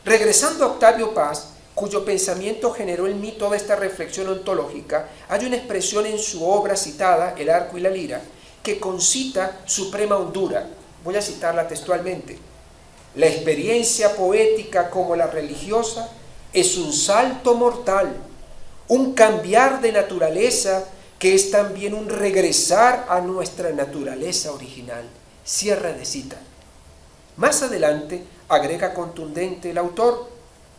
Regresando a Octavio Paz, cuyo pensamiento generó en mí toda esta reflexión ontológica, hay una expresión en su obra citada, El arco y la lira, que concita suprema hondura. Voy a citarla textualmente. La experiencia poética como la religiosa es un salto mortal, un cambiar de naturaleza que es también un regresar a nuestra naturaleza original. Cierre de cita. Más adelante agrega contundente el autor,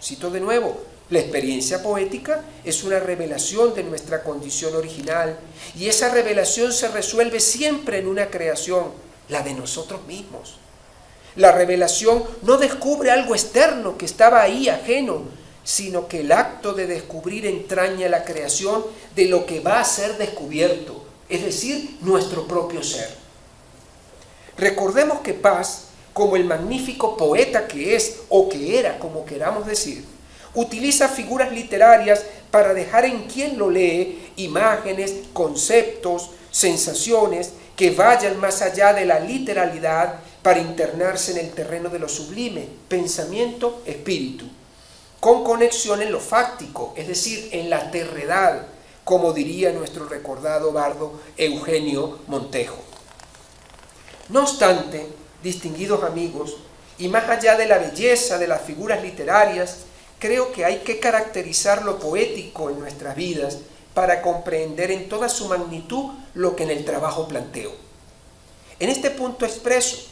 cito de nuevo, la experiencia poética es una revelación de nuestra condición original y esa revelación se resuelve siempre en una creación, la de nosotros mismos. La revelación no descubre algo externo que estaba ahí ajeno, sino que el acto de descubrir entraña la creación de lo que va a ser descubierto, es decir, nuestro propio ser. Recordemos que Paz, como el magnífico poeta que es, o que era, como queramos decir, utiliza figuras literarias para dejar en quien lo lee imágenes, conceptos, sensaciones que vayan más allá de la literalidad para internarse en el terreno de lo sublime, pensamiento, espíritu, con conexión en lo fáctico, es decir, en la terredad, como diría nuestro recordado bardo Eugenio Montejo. No obstante, distinguidos amigos, y más allá de la belleza de las figuras literarias, creo que hay que caracterizar lo poético en nuestras vidas para comprender en toda su magnitud lo que en el trabajo planteo. En este punto expreso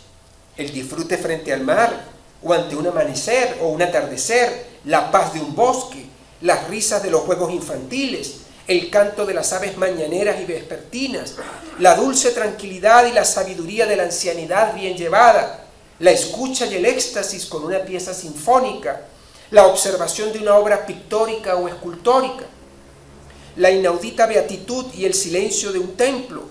el disfrute frente al mar, o ante un amanecer o un atardecer, la paz de un bosque, las risas de los juegos infantiles, el canto de las aves mañaneras y vespertinas, la dulce tranquilidad y la sabiduría de la ancianidad bien llevada, la escucha y el éxtasis con una pieza sinfónica, la observación de una obra pictórica o escultórica, la inaudita beatitud y el silencio de un templo,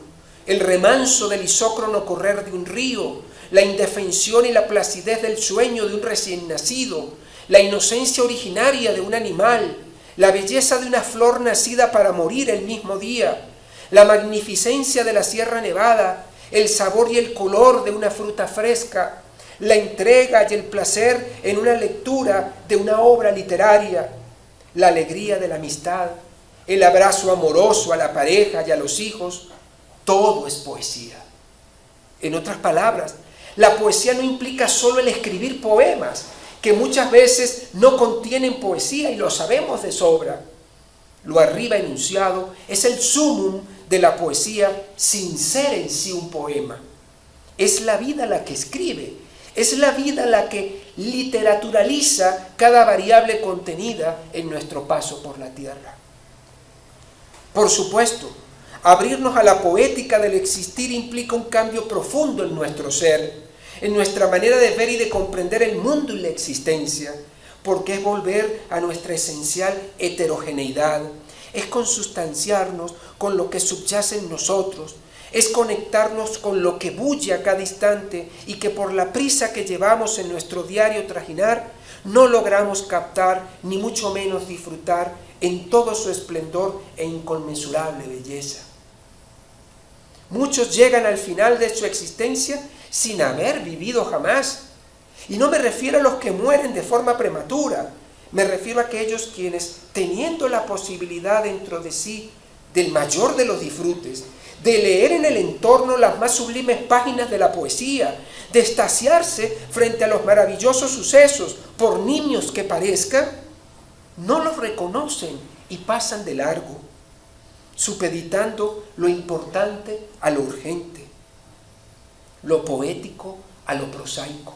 el remanso del isócrono correr de un río, la indefensión y la placidez del sueño de un recién nacido, la inocencia originaria de un animal, la belleza de una flor nacida para morir el mismo día, la magnificencia de la Sierra Nevada, el sabor y el color de una fruta fresca, la entrega y el placer en una lectura de una obra literaria, la alegría de la amistad, el abrazo amoroso a la pareja y a los hijos, todo es poesía. En otras palabras, la poesía no implica solo el escribir poemas, que muchas veces no contienen poesía y lo sabemos de sobra. Lo arriba enunciado es el sumum de la poesía sin ser en sí un poema. Es la vida la que escribe, es la vida la que literaturaliza cada variable contenida en nuestro paso por la tierra. Por supuesto, abrirnos a la poética del existir implica un cambio profundo en nuestro ser, en nuestra manera de ver y de comprender el mundo y la existencia, porque es volver a nuestra esencial heterogeneidad, es consustanciarnos con lo que subyace en nosotros, es conectarnos con lo que bulle a cada instante y que por la prisa que llevamos en nuestro diario trajinar, no logramos captar ni mucho menos disfrutar en todo su esplendor e inconmensurable belleza. Muchos llegan al final de su existencia sin haber vivido jamás. Y no me refiero a los que mueren de forma prematura, me refiero a aquellos quienes, teniendo la posibilidad dentro de sí del mayor de los disfrutes, de leer en el entorno las más sublimes páginas de la poesía, de extasiarse frente a los maravillosos sucesos, por niños que parezcan, no los reconocen y pasan de largo, supeditando lo importante a lo urgente, lo poético a lo prosaico.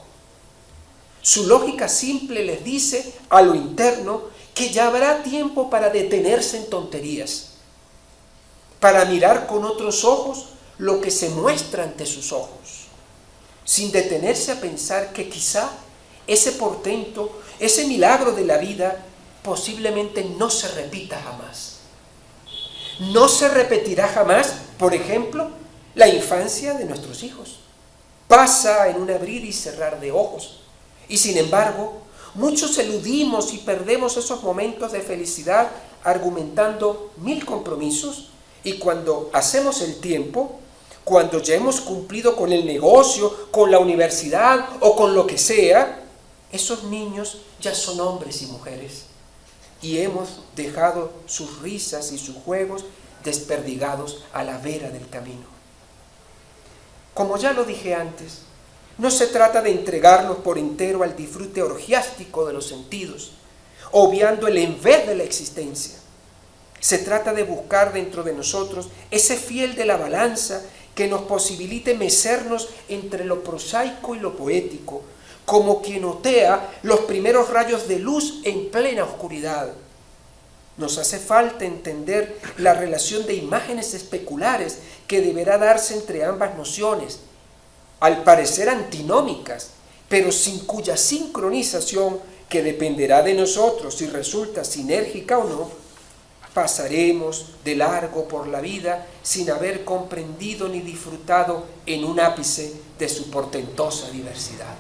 Su lógica simple les dice a lo interno que ya habrá tiempo para detenerse en tonterías, para mirar con otros ojos lo que se muestra ante sus ojos, sin detenerse a pensar que quizá ese portento, ese milagro de la vida, posiblemente no se repita jamás. No se repetirá jamás, por ejemplo, la infancia de nuestros hijos. Pasa en un abrir y cerrar de ojos. Y sin embargo, muchos eludimos y perdemos esos momentos de felicidad argumentando 1000 compromisos, y cuando hacemos el tiempo, cuando ya hemos cumplido con el negocio, con la universidad o con lo que sea, esos niños ya son hombres y mujeres y hemos dejado sus risas y sus juegos desperdigados a la vera del camino. Como ya lo dije antes, no se trata de entregarnos por entero al disfrute orgiástico de los sentidos, obviando el en vez de la existencia. Se trata de buscar dentro de nosotros ese fiel de la balanza que nos posibilite mecernos entre lo prosaico y lo poético, como quien otea los primeros rayos de luz en plena oscuridad. Nos hace falta entender la relación de imágenes especulares que deberá darse entre ambas nociones, al parecer antinómicas, pero sin cuya sincronización, que dependerá de nosotros si resulta sinérgica o no, pasaremos de largo por la vida sin haber comprendido ni disfrutado en un ápice de su portentosa diversidad.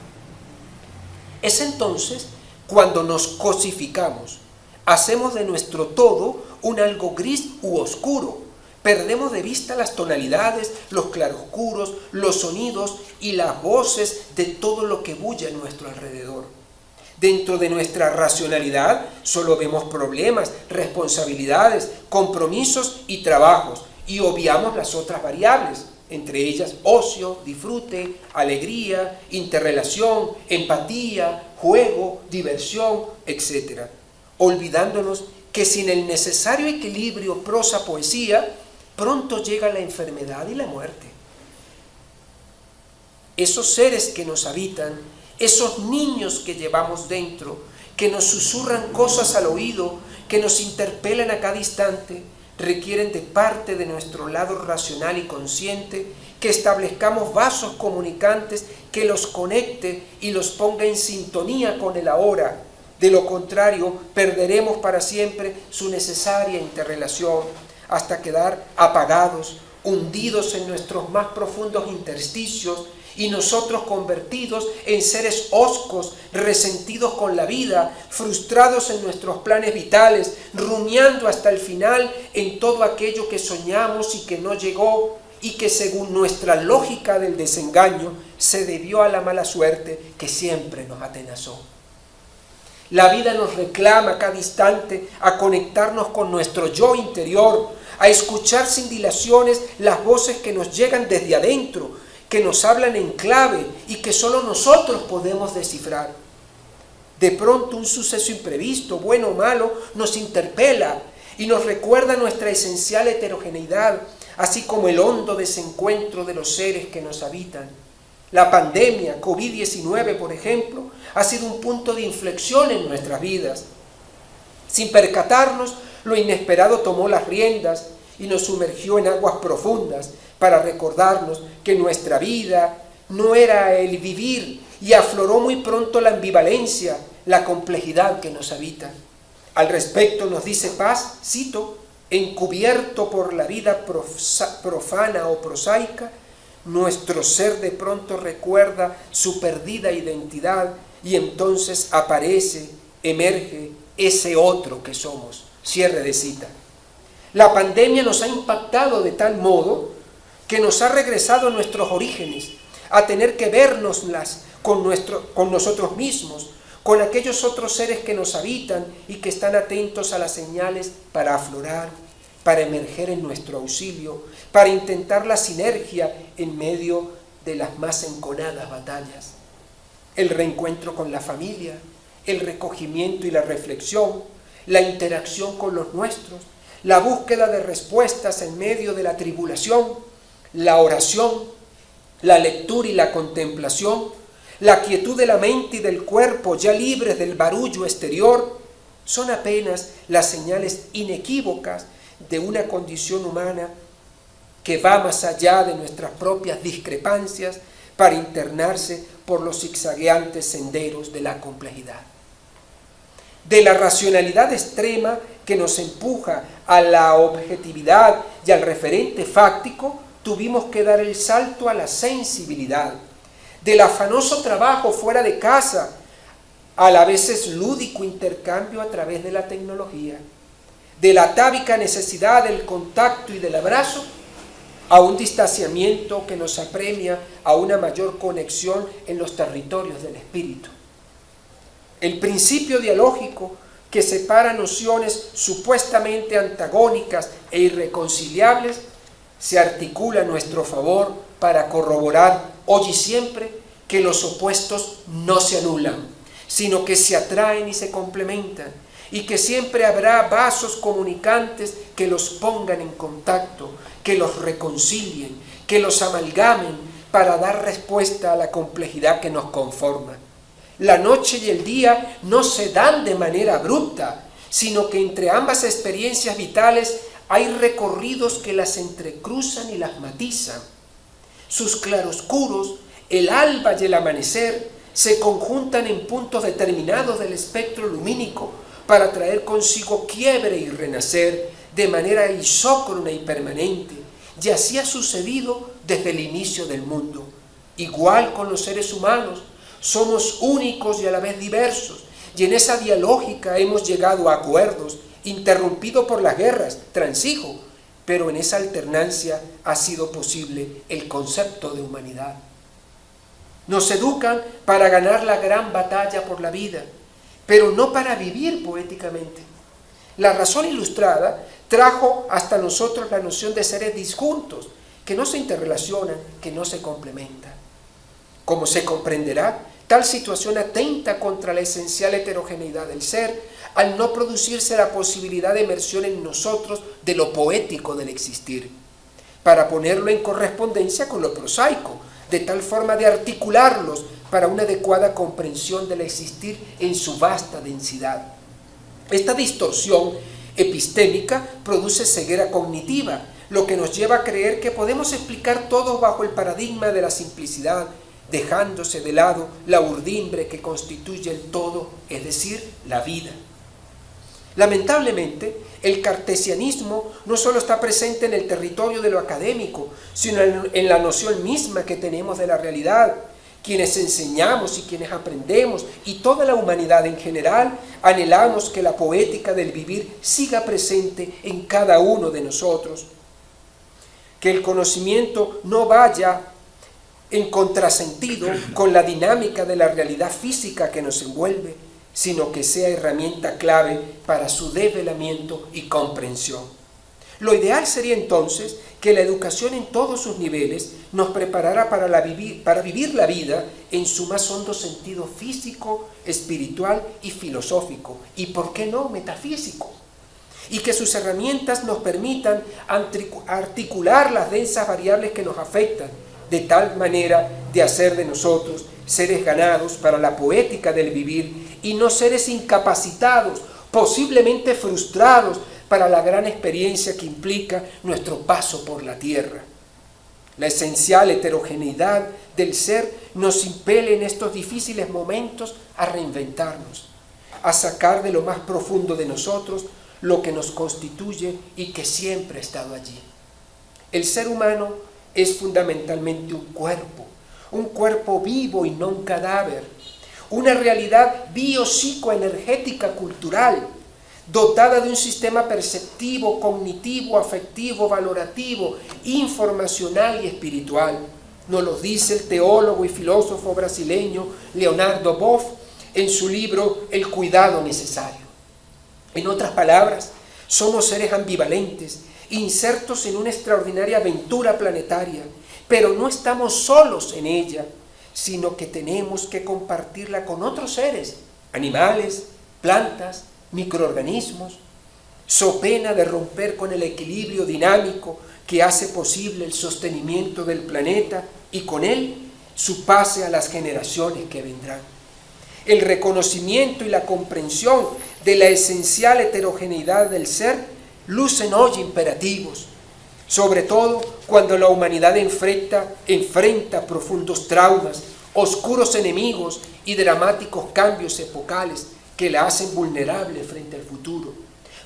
Es entonces cuando nos cosificamos, hacemos de nuestro todo un algo gris u oscuro. Perdemos de vista las tonalidades, los claroscuros, los sonidos y las voces de todo lo que bulle a nuestro alrededor. Dentro de nuestra racionalidad solo vemos problemas, responsabilidades, compromisos y trabajos, y obviamos las otras variables, entre ellas ocio, disfrute, alegría, interrelación, empatía, juego, diversión, etc. Olvidándonos que sin el necesario equilibrio prosa-poesía, pronto llega la enfermedad y la muerte. Esos seres que nos habitan, esos niños que llevamos dentro, que nos susurran cosas al oído, que nos interpelan a cada instante, requieren de parte de nuestro lado racional y consciente que establezcamos vasos comunicantes que los conecte y los ponga en sintonía con el ahora. De lo contrario, perderemos para siempre su necesaria interrelación hasta quedar apagados, hundidos en nuestros más profundos intersticios y nosotros convertidos en seres hoscos, resentidos con la vida, frustrados en nuestros planes vitales, rumiando hasta el final en todo aquello que soñamos y que no llegó y que según nuestra lógica del desengaño se debió a la mala suerte que siempre nos atenazó. La vida nos reclama cada instante a conectarnos con nuestro yo interior, a escuchar sin dilaciones las voces que nos llegan desde adentro, que nos hablan en clave y que solo nosotros podemos descifrar. De pronto un suceso imprevisto, bueno o malo, nos interpela y nos recuerda nuestra esencial heterogeneidad, así como el hondo desencuentro de los seres que nos habitan. La pandemia COVID-19, por ejemplo, ha sido un punto de inflexión en nuestras vidas. Sin percatarnos, lo inesperado tomó las riendas y nos sumergió en aguas profundas para recordarnos que nuestra vida no era el vivir y afloró muy pronto la ambivalencia, la complejidad que nos habita. Al respecto nos dice Paz, cito, encubierto por la vida profana o prosaica, nuestro ser de pronto recuerda su perdida identidad y entonces aparece, emerge ese otro que somos. Cierre de cita. La pandemia nos ha impactado de tal modo que nos ha regresado a nuestros orígenes, a tener que vernoslas con nosotros mismos, con aquellos otros seres que nos habitan y que están atentos a las señales para aflorar, para emerger en nuestro auxilio, para intentar la sinergia en medio de las más enconadas batallas. El reencuentro con la familia, el recogimiento y la reflexión, la interacción con los nuestros, la búsqueda de respuestas en medio de la tribulación, la oración, la lectura y la contemplación, la quietud de la mente y del cuerpo ya libres del barullo exterior, son apenas las señales inequívocas de una condición humana que va más allá de nuestras propias discrepancias para internarse por los zigzagueantes senderos de la complejidad. De la racionalidad extrema que nos empuja a la objetividad y al referente fáctico, tuvimos que dar el salto a la sensibilidad. Del afanoso trabajo fuera de casa al a veces lúdico intercambio a través de la tecnología. De la atávica necesidad del contacto y del abrazo a un distanciamiento que nos apremia a una mayor conexión en los territorios del espíritu. El principio dialógico que separa nociones supuestamente antagónicas e irreconciliables se articula a nuestro favor para corroborar hoy y siempre que los opuestos no se anulan, sino que se atraen y se complementan, y que siempre habrá vasos comunicantes que los pongan en contacto, que los reconcilien, que los amalgamen para dar respuesta a la complejidad que nos conforma. La noche y el día no se dan de manera abrupta, sino que entre ambas experiencias vitales hay recorridos que las entrecruzan y las matizan. Sus claroscuros, el alba y el amanecer, se conjuntan en puntos determinados del espectro lumínico para traer consigo quiebre y renacer de manera isócrona y permanente. Y así ha sucedido desde el inicio del mundo. Igual con los seres humanos, somos únicos y a la vez diversos, y en esa dialógica hemos llegado a acuerdos, interrumpido por las guerras, transijo, pero en esa alternancia ha sido posible el concepto de humanidad. Nos educan para ganar la gran batalla por la vida, pero no para vivir poéticamente. La razón ilustrada trajo hasta nosotros la noción de seres disjuntos, que no se interrelacionan, que no se complementan. Como se comprenderá, tal situación atenta contra la esencial heterogeneidad del ser, al no producirse la posibilidad de emersión en nosotros de lo poético del existir, para ponerlo en correspondencia con lo prosaico, de tal forma de articularlos para una adecuada comprensión del existir en su vasta densidad. Esta distorsión epistémica produce ceguera cognitiva, lo que nos lleva a creer que podemos explicar todo bajo el paradigma de la simplicidad, dejándose de lado la urdimbre que constituye el todo, es decir, la vida. Lamentablemente, el cartesianismo no solo está presente en el territorio de lo académico, sino en la noción misma que tenemos de la realidad. Quienes enseñamos y quienes aprendemos, y toda la humanidad en general, anhelamos que la poética del vivir siga presente en cada uno de nosotros. Que el conocimiento no vaya en contrasentido con la dinámica de la realidad física que nos envuelve, sino que sea herramienta clave para su develamiento y comprensión. Lo ideal sería entonces que la educación en todos sus niveles nos preparara para vivir la vida en su más hondo sentido físico, espiritual y filosófico, y por qué no metafísico, y que sus herramientas nos permitan articular las densas variables que nos afectan, de tal manera de hacer de nosotros seres ganados para la poética del vivir y no seres incapacitados, posiblemente frustrados para la gran experiencia que implica nuestro paso por la tierra. La esencial heterogeneidad del ser nos impele en estos difíciles momentos a reinventarnos, a sacar de lo más profundo de nosotros lo que nos constituye y que siempre ha estado allí. El ser humano es fundamentalmente un cuerpo vivo y no un cadáver, una realidad biopsicoenergética cultural, dotada de un sistema perceptivo, cognitivo, afectivo, valorativo, informacional y espiritual. Nos lo dice el teólogo y filósofo brasileño Leonardo Boff en su libro El cuidado necesario. En otras palabras, somos seres ambivalentes, insertos en una extraordinaria aventura planetaria, pero no estamos solos en ella, sino que tenemos que compartirla con otros seres, animales, plantas, microorganismos, so pena de romper con el equilibrio dinámico que hace posible el sostenimiento del planeta y con él su pase a las generaciones que vendrán. El reconocimiento y la comprensión de la esencial heterogeneidad del ser lucen hoy imperativos, sobre todo cuando la humanidad enfrenta profundos traumas, oscuros enemigos y dramáticos cambios epocales que la hacen vulnerable frente al futuro.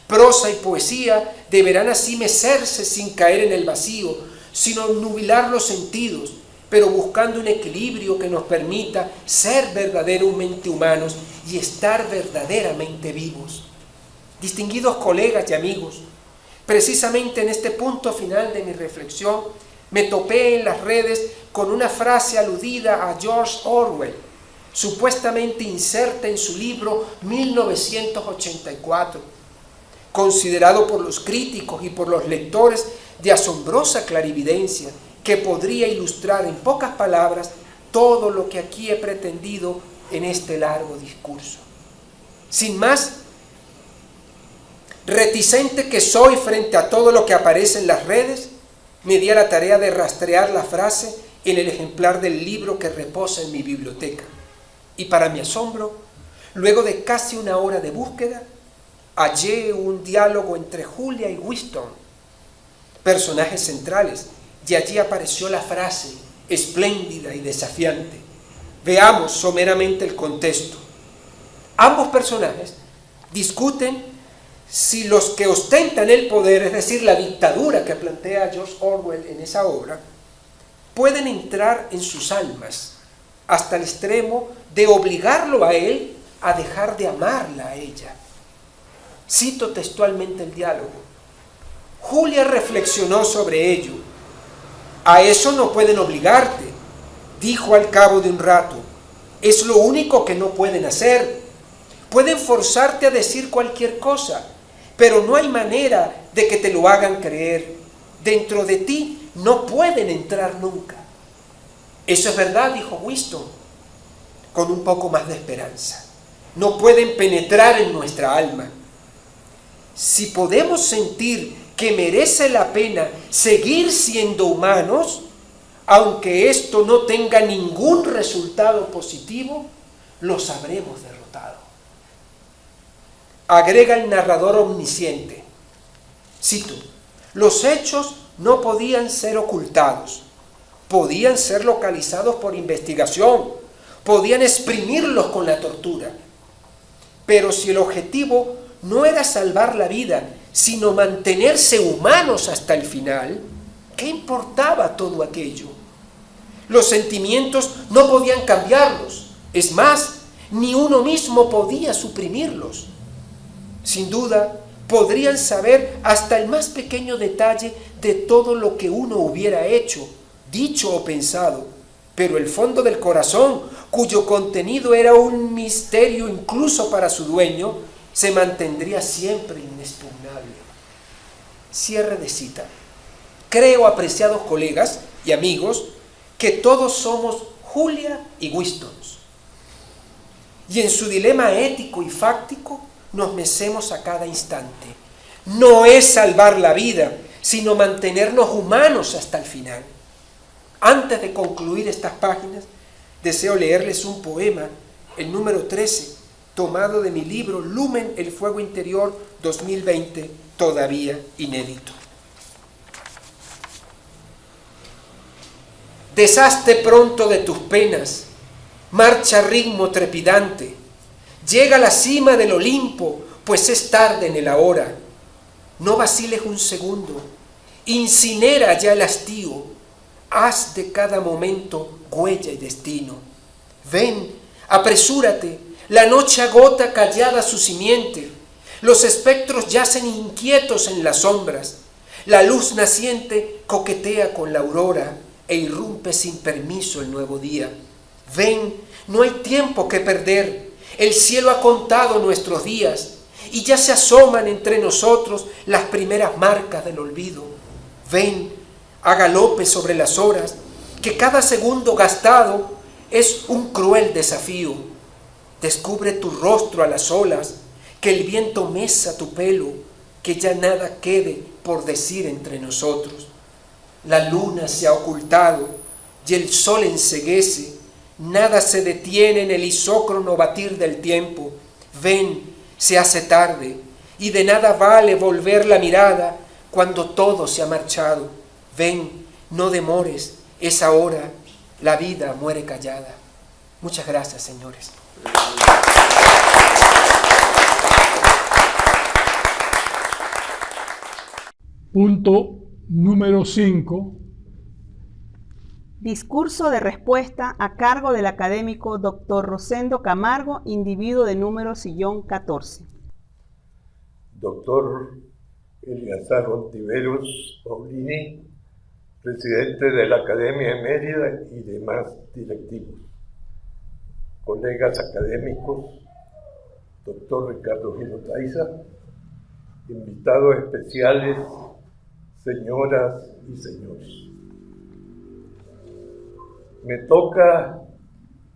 Prosa y poesía deberán así mecerse sin caer en el vacío, sino nubilar los sentidos, pero buscando un equilibrio que nos permita ser verdaderamente humanos y estar verdaderamente vivos. Distinguidos colegas y amigos, precisamente en este punto final de mi reflexión, me topé en las redes con una frase aludida a George Orwell, supuestamente inserta en su libro 1984, considerado por los críticos y por los lectores de asombrosa clarividencia, que podría ilustrar en pocas palabras todo lo que aquí he pretendido en este largo discurso. Sin más, reticente que soy frente a todo lo que aparece en las redes, me di a la tarea de rastrear la frase en el ejemplar del libro que reposa en mi biblioteca. Y para mi asombro, luego de casi una hora de búsqueda, hallé un diálogo entre Julia y Winston, personajes centrales, y allí apareció la frase espléndida y desafiante. Veamos someramente el contexto. Ambos personajes discuten si los que ostentan el poder, es decir, la dictadura que plantea George Orwell en esa obra, pueden entrar en sus almas hasta el extremo de obligarlo a él a dejar de amarla a ella. Cito textualmente el diálogo. Julia reflexionó sobre ello. A eso no pueden obligarte, dijo al cabo de un rato. Es lo único que no pueden hacer. Pueden forzarte a decir cualquier cosa, pero no hay manera de que te lo hagan creer. Dentro de ti no pueden entrar nunca. Eso es verdad, dijo Winston, con un poco más de esperanza. No pueden penetrar en nuestra alma. Si podemos sentir que merece la pena seguir siendo humanos, aunque esto no tenga ningún resultado positivo, los habremos derrotado. Agrega el narrador omnisciente. Cito: los hechos no podían ser ocultados, podían ser localizados por investigación, podían exprimirlos con la tortura. Pero si el objetivo no era salvar la vida, sino mantenerse humanos hasta el final, ¿qué importaba todo aquello? Los sentimientos no podían cambiarlos, es más, ni uno mismo podía suprimirlos. Sin duda, podrían saber hasta el más pequeño detalle de todo lo que uno hubiera hecho, dicho o pensado, pero el fondo del corazón, cuyo contenido era un misterio incluso para su dueño, se mantendría siempre inexpugnable. Cierre de cita. Creo, apreciados colegas y amigos, que todos somos Julia y Wistons. Y en su dilema ético y fáctico nos mecemos a cada instante. No es salvar la vida, sino mantenernos humanos hasta el final. Antes de concluir estas páginas, deseo leerles un poema, el número 13, tomado de mi libro Lumen, el fuego interior 2020, todavía inédito. Deshazte pronto de tus penas, marcha a ritmo trepidante, llega a la cima del Olimpo, pues es tarde en el ahora. No vaciles un segundo, incinera ya el hastío, haz de cada momento huella y destino. Ven, apresúrate, la noche agota callada su simiente, los espectros yacen inquietos en las sombras, la luz naciente coquetea con la aurora e irrumpe sin permiso el nuevo día. Ven, no hay tiempo que perder, el cielo ha contado nuestros días y ya se asoman entre nosotros las primeras marcas del olvido. Ven, a galope sobre las horas, que cada segundo gastado es un cruel desafío. Descubre tu rostro a las olas, que el viento mesa tu pelo, que ya nada quede por decir entre nosotros. La luna se ha ocultado y el sol enceguece, nada se detiene en el isócrono batir del tiempo. Ven, se hace tarde y de nada vale volver la mirada cuando todo se ha marchado. Ven, no demores, es ahora, la vida muere callada. Muchas gracias, señores. Punto número 5. Discurso de respuesta a cargo del académico Dr. Rosendo Camargo, individuo de número sillón 14. Doctor Eleazar Ontiveros Paulini, presidente de la Academia de Mérida y demás directivos. Colegas académicos, doctor Ricardo Giro Taiza, invitados especiales, señoras y señores. Me toca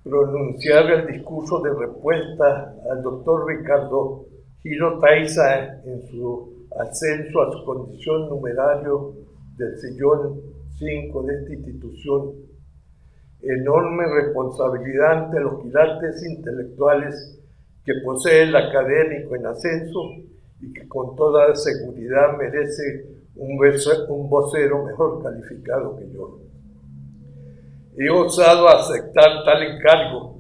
pronunciar el discurso de respuesta al doctor Ricardo Giro Taiza en su ascenso a su condición numerario del sillón 5 de esta institución. Enorme responsabilidad ante los quilates intelectuales que posee el académico en ascenso y que con toda seguridad merece un vocero mejor calificado que yo. He osado aceptar tal encargo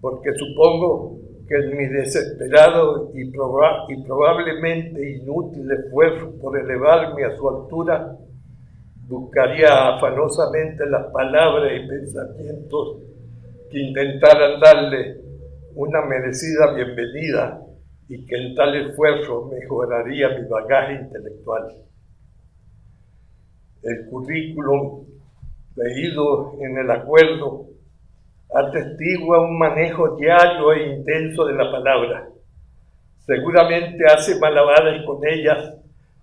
porque supongo que en mi desesperado y probablemente inútil esfuerzo por elevarme a su altura, buscaría afanosamente las palabras y pensamientos que intentaran darle una merecida bienvenida y que en tal esfuerzo mejoraría mi bagaje intelectual. El currículum leído en el acuerdo atestigua un manejo diario e intenso de la palabra. Seguramente hace malabares con ellas,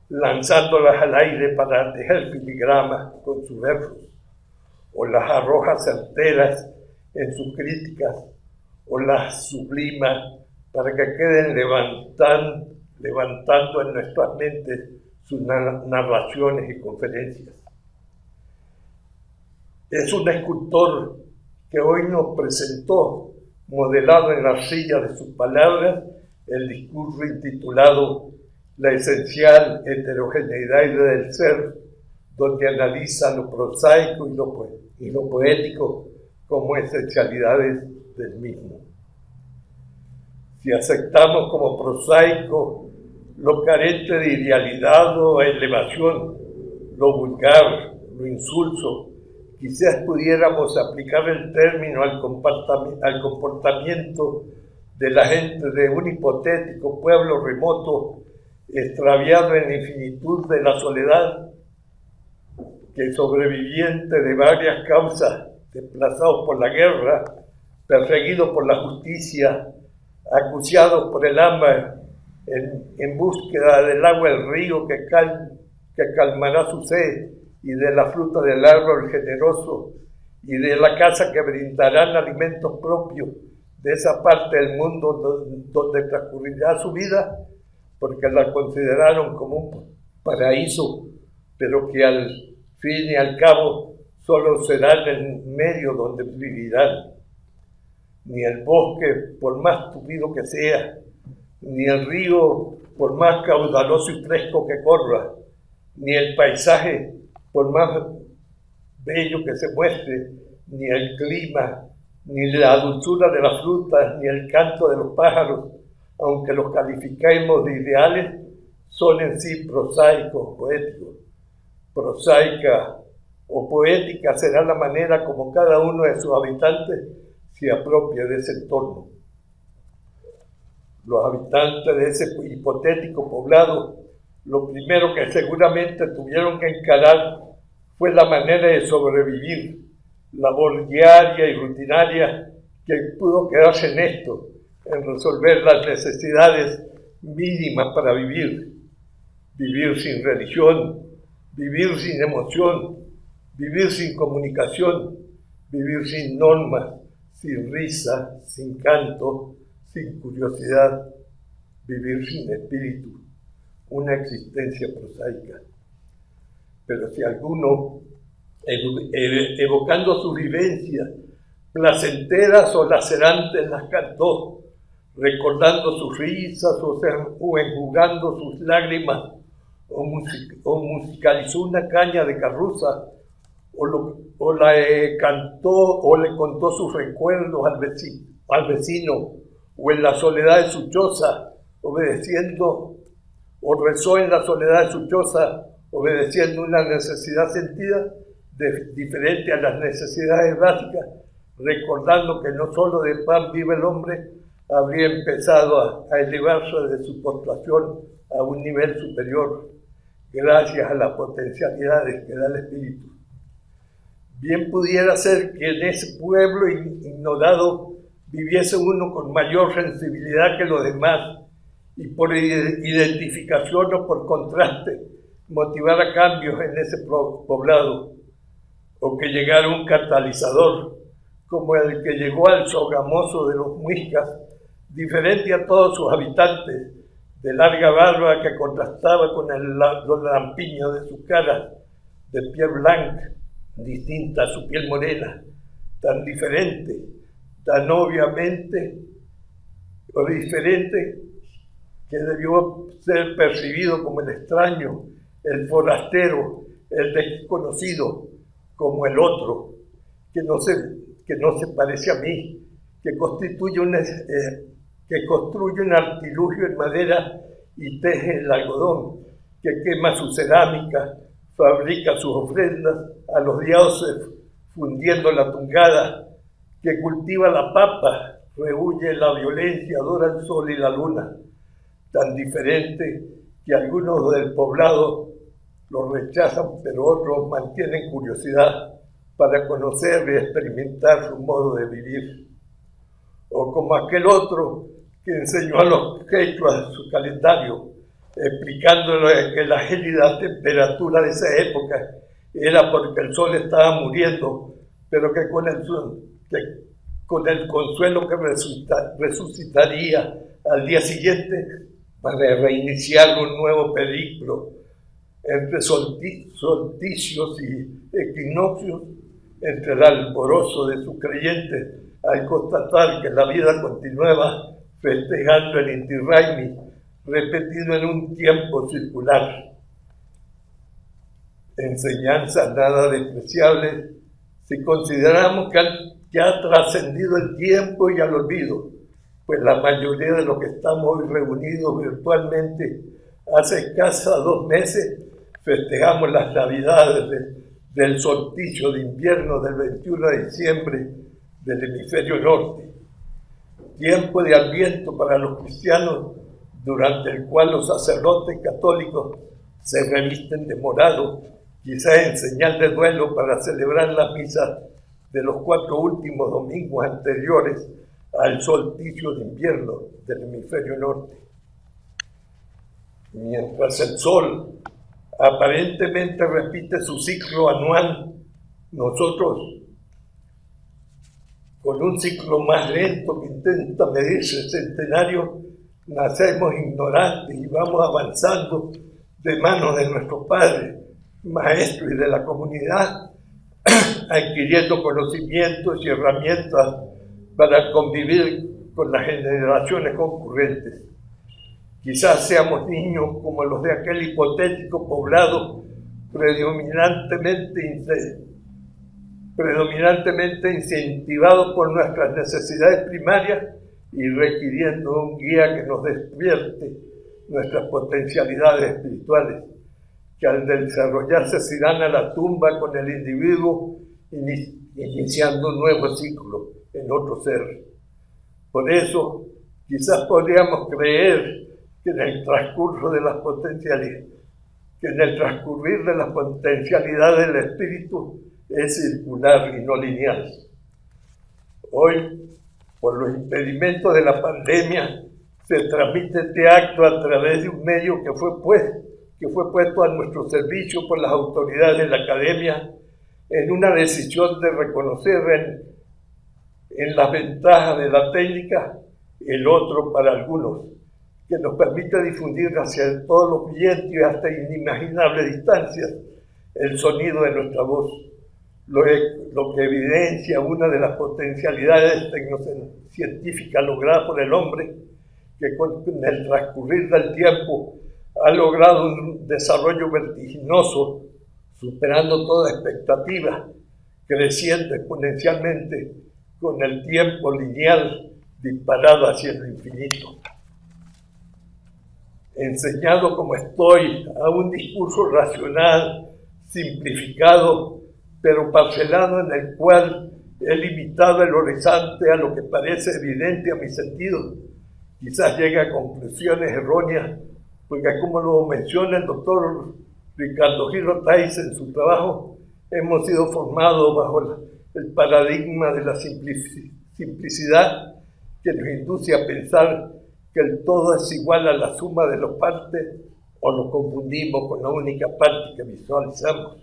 lanzándolas al aire para tejer filigramas con sus versos, o las arroja certeras en sus críticas, o las sublima para que queden levantando en nuestras mentes sus narraciones y conferencias. Es un escultor que hoy nos presentó, modelado en la arcilla de sus palabras, el discurso intitulado La esencial heterogeneidad del ser, donde analiza lo prosaico y lo poético como esencialidades del mismo. Si aceptamos como prosaico lo carente de idealidad o elevación, lo vulgar, lo insulso, quizás pudiéramos aplicar el término al comportamiento de la gente de un hipotético pueblo remoto, extraviado en la infinitud de la soledad, que sobreviviente de varias causas, desplazados por la guerra, perseguidos por la justicia, acuciados por el hambre, en búsqueda del agua del río que calmará su sed, y de la fruta del árbol generoso, y de la casa que brindarán alimentos propios de esa parte del mundo donde transcurrirá su vida, porque la consideraron como un paraíso, pero que al fin y al cabo solo será el medio donde vivirán. Ni el bosque, por más tupido que sea, ni el río, por más caudaloso y fresco que corra, ni el paisaje, por más bello que se muestre, ni el clima, ni la dulzura de las frutas, ni el canto de los pájaros, aunque los califiquemos de ideales, son en sí prosaicos, poéticos. Prosaica o poética será la manera como cada uno de sus habitantes se apropia de ese entorno. Los habitantes de ese hipotético poblado, lo primero que seguramente tuvieron que encarar fue la manera de sobrevivir, labor diaria y rutinaria que pudo quedarse en esto, en resolver las necesidades mínimas para vivir. Vivir sin religión, vivir sin emoción, vivir sin comunicación, vivir sin normas, sin risa, sin canto, sin curiosidad, vivir sin espíritu, una existencia prosaica. Pero si alguno, evocando sus vivencias, placenteras o lacerantes, las cantó, recordando sus risas o enjugando sus lágrimas, o musicalizó una caña de carruza, o le contó sus recuerdos al vecino, o en la soledad de su choza, o rezó en la soledad de su choza, obedeciendo una necesidad sentida diferente a las necesidades básicas, recordando que no solo de pan vive el hombre, habría empezado a elevarse de su postración a un nivel superior, gracias a las potencialidades que da el espíritu. Bien pudiera ser que en ese pueblo ignorado viviese uno con mayor sensibilidad que los demás, y por identificación o por contraste motivara cambios en ese poblado, o que llegara un catalizador como el que llegó al Sogamoso de los Muiscas, diferente a todos sus habitantes, de larga barba que contrastaba con los lampiños de su cara, de piel blanca, distinta a su piel morena, tan diferente, tan obviamente o diferente, que debió ser percibido como el extraño, el forastero, el desconocido, como el otro, que no se parece a mí, que construye un artilugio en madera y teje el algodón, que quema su cerámica, fabrica sus ofrendas a los dioses fundiendo la tungada, que cultiva la papa, rehuye la violencia, adora el sol y la luna, tan diferente que algunos del poblado lo rechazan, pero otros mantienen curiosidad para conocer y experimentar su modo de vivir. O como aquel otro que enseñó a los quechuas su calendario, explicándole que la gélida temperatura de esa época era porque el sol estaba muriendo, pero que con el consuelo que resucitaría al día siguiente para reiniciar un nuevo periplo entre solsticios y equinoccios, entre el alborozo de sus creyentes, al constatar que la vida continuaba festejando el Inti Raymi, repetido en un tiempo circular. Enseñanza nada despreciable si consideramos que ha trascendido el tiempo y al olvido, pues la mayoría de los que estamos hoy reunidos virtualmente hace escasos 2 meses festejamos las Navidades del solsticio de invierno del 21 de diciembre del hemisferio norte, tiempo de Adviento para los cristianos, durante el cual los sacerdotes católicos se revisten de morado, quizás en señal de duelo para celebrar las misas de los 4 últimos domingos anteriores al solsticio de invierno del hemisferio norte. Mientras el sol aparentemente repite su ciclo anual, nosotros, con un ciclo más lento que intenta medirse el centenario, nacemos ignorantes y vamos avanzando de manos de nuestros padres, maestros y de la comunidad, adquiriendo conocimientos y herramientas para convivir con las generaciones concurrentes. Quizás seamos niños como los de aquel hipotético poblado predominantemente incentivados por nuestras necesidades primarias y requiriendo un guía que nos despierte nuestras potencialidades espirituales, que al desarrollarse se irán a la tumba con el individuo, iniciando un nuevo ciclo en otro ser. Por eso, quizás podríamos creer que en el transcurrir de las potencialidades del espíritu es circular y no lineal. Hoy, por los impedimentos de la pandemia, se transmite este acto a través de un medio que fue puesto a nuestro servicio por las autoridades de la academia en una decisión de reconocer en las ventajas de la técnica el otro para algunos, que nos permite difundir hacia todos los vientos y hasta inimaginables distancias el sonido de nuestra voz, lo que evidencia una de las potencialidades tecnocientíficas logradas por el hombre, que con el transcurrir del tiempo ha logrado un desarrollo vertiginoso, superando toda expectativa, creciendo exponencialmente con el tiempo lineal disparado hacia lo infinito. Enseñado como estoy a un discurso racional, simplificado, pero parcelado, en el cual he limitado el horizonte a lo que parece evidente a mi sentido, quizás llegue a conclusiones erróneas, porque como lo menciona el doctor Ricardo Giro Taisa en su trabajo, hemos sido formados bajo el paradigma de la simplicidad que nos induce a pensar que el todo es igual a la suma de las partes, o lo confundimos con la única parte que visualizamos.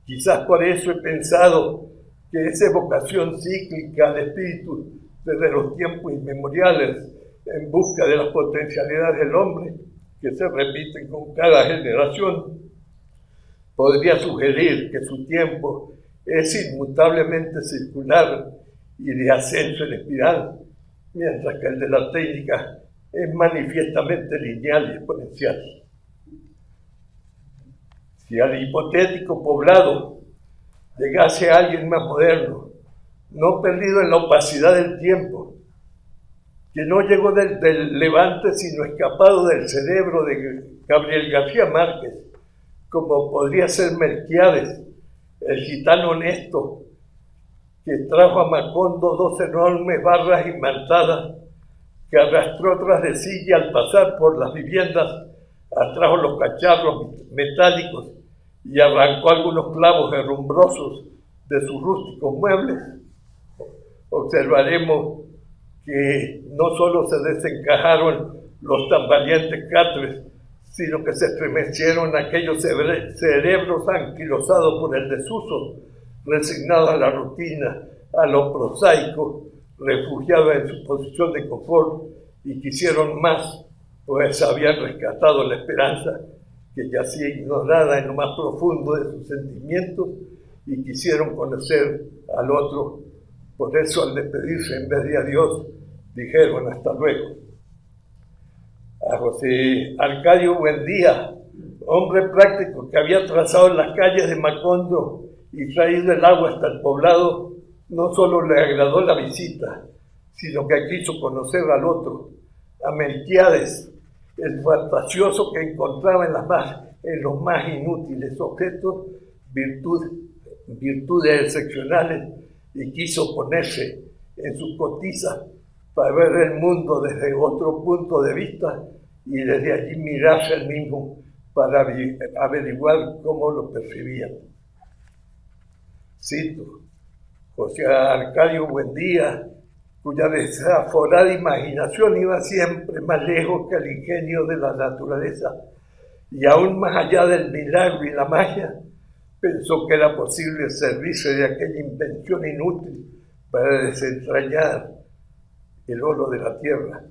Quizás por eso he pensado que esa evocación cíclica al espíritu desde los tiempos inmemoriales en busca de las potencialidades del hombre, que se repiten con cada generación, podría sugerir que su tiempo es inmutablemente circular y de ascenso en espiral, mientras que el de la técnica es manifiestamente lineal y exponencial. Si al hipotético poblado llegase alguien más moderno, no perdido en la opacidad del tiempo, que no llegó del levante sino escapado del cerebro de Gabriel García Márquez, como podría ser Melquiades, el gitano honesto, que trajo a Macondo 2 enormes barras imantadas que arrastró tras de sí y al pasar por las viviendas atrajo los cacharros metálicos y arrancó algunos clavos herrumbrosos de sus rústicos muebles, observaremos que no solo se desencajaron los tan valientes catres, sino que se estremecieron aquellos cerebros anquilosados por el desuso, resignados a la rutina, a lo prosaico, refugiados en su posición de confort, y quisieron más, pues habían rescatado la esperanza que yacía ignorada en lo más profundo de sus sentimientos, y quisieron conocer al otro. Por eso, al despedirse, en vez de adiós, dijeron hasta luego. A José Arcadio Buendía, hombre práctico que había trazado las calles de Macondo y traído el agua hasta el poblado, no solo le agradó la visita, sino que quiso conocer al otro, a Melquiades, el fantasioso que encontraba en los más inútiles objetos virtudes excepcionales, y quiso ponerse en sus cotizas para ver el mundo desde otro punto de vista y desde allí mirarse al mismo para averiguar cómo lo percibían. Cito: José Arcadio Buendía, cuya desaforada imaginación iba siempre más lejos que el ingenio de la naturaleza, y aún más allá del milagro y la magia, pensó que era posible servirse de aquella invención inútil para desentrañar el oro de la tierra.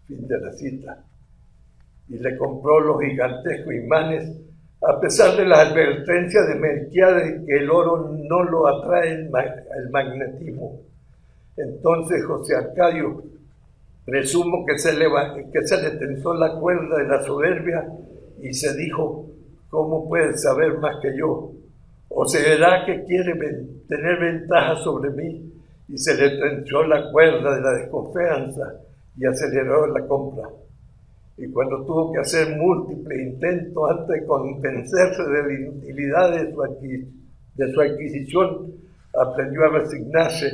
Fin de la cita. Y le compró los gigantescos imanes, a pesar de las advertencias de Melquiades que el oro no lo atrae el magnetismo. Entonces José Arcadio, presumo que se le tensó la cuerda de la soberbia y se dijo: ¿cómo puede saber más que yo? ¿O será que quiere tener ventaja sobre mí? Y se le tensó la cuerda de la desconfianza y aceleró la compra. Y cuando tuvo que hacer múltiples intentos antes de convencerse de la inutilidad de su adquisición, aprendió a resignarse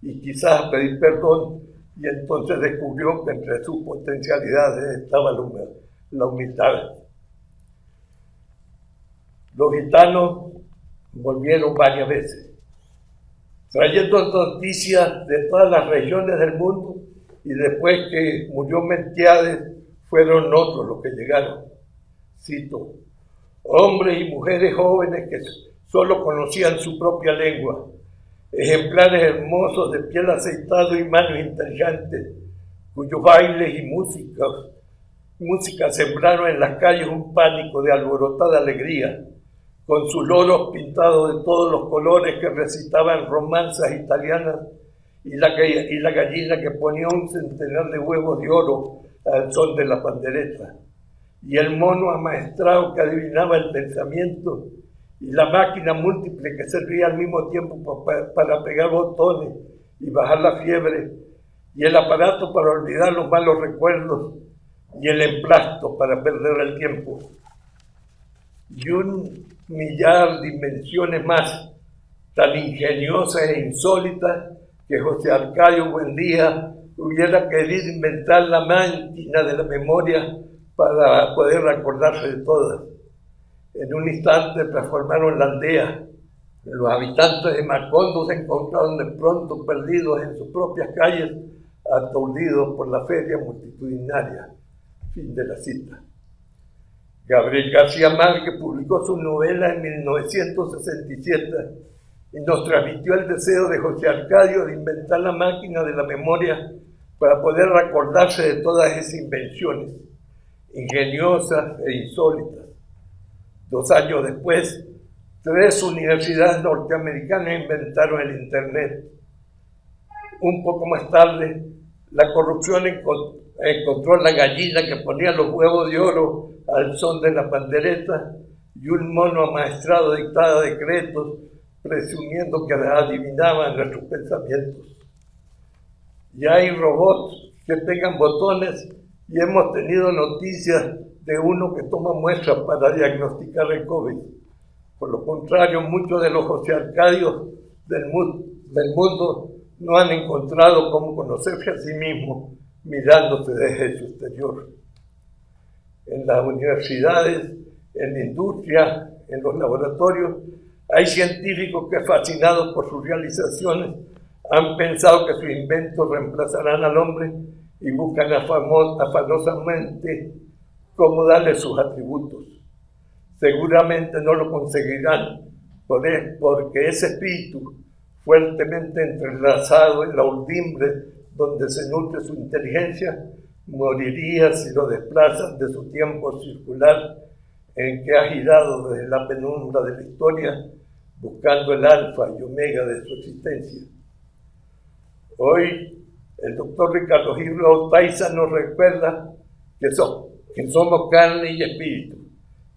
y quizás a pedir perdón, y entonces descubrió que entre sus potencialidades estaba la humildad. Los gitanos volvieron varias veces, trayendo noticias de todas las regiones del mundo, y después que murió Melquiades, fueron otros los que llegaron. Cito: hombres y mujeres jóvenes que solo conocían su propia lengua, ejemplares hermosos de piel aceitada y manos inteligentes, cuyos bailes y música sembraron en las calles un pánico de alborotada alegría, con sus loros pintados de todos los colores que recitaban romanzas italianas, y la gallina que ponía un centenar de huevos de oro al son de la pandereta, y el mono amaestrado que adivinaba el pensamiento, y la máquina múltiple que servía al mismo tiempo para pegar botones y bajar la fiebre, y el aparato para olvidar los malos recuerdos, y el emplasto para perder el tiempo. Y un millar de invenciones más, tan ingeniosas e insólitas que José Arcadio Buendía hubiera querido inventar la máquina de la memoria para poder acordarse de todas. En un instante transformaron la aldea. Los habitantes de Macondo se encontraron de pronto perdidos en sus propias calles, aturdidos por la feria multitudinaria. Fin de la cita. Gabriel García Márquez publicó su novela en 1967 y nos transmitió el deseo de José Arcadio de inventar la máquina de la memoria para poder acordarse de todas esas invenciones, ingeniosas e insólitas. 2 años después, 3 universidades norteamericanas inventaron el Internet. Un poco más tarde, la corrupción encontró la gallina que ponía los huevos de oro al son de la pandereta, y un mono amaestrado dictaba decretos presumiendo que adivinaban nuestros pensamientos. Ya hay robots que pegan botones, y hemos tenido noticias de uno que toma muestras para diagnosticar el COVID. Por lo contrario, muchos de los José Arcadios del del mundo no han encontrado cómo conocerse a sí mismos mirándose desde su exterior. En las universidades, en la industria, en los laboratorios, hay científicos que, fascinados por sus realizaciones, han pensado que sus inventos reemplazarán al hombre y buscan afanosamente cómo darle sus atributos. Seguramente no lo conseguirán, porque ese espíritu, fuertemente entrelazado en la urdimbre donde se nutre su inteligencia, moriría si lo desplazan de su tiempo circular en que ha girado desde la penumbra de la historia, buscando el alfa y omega de su existencia. Hoy, el doctor Ricardo Gilo Taiza nos recuerda que somos carne y espíritu,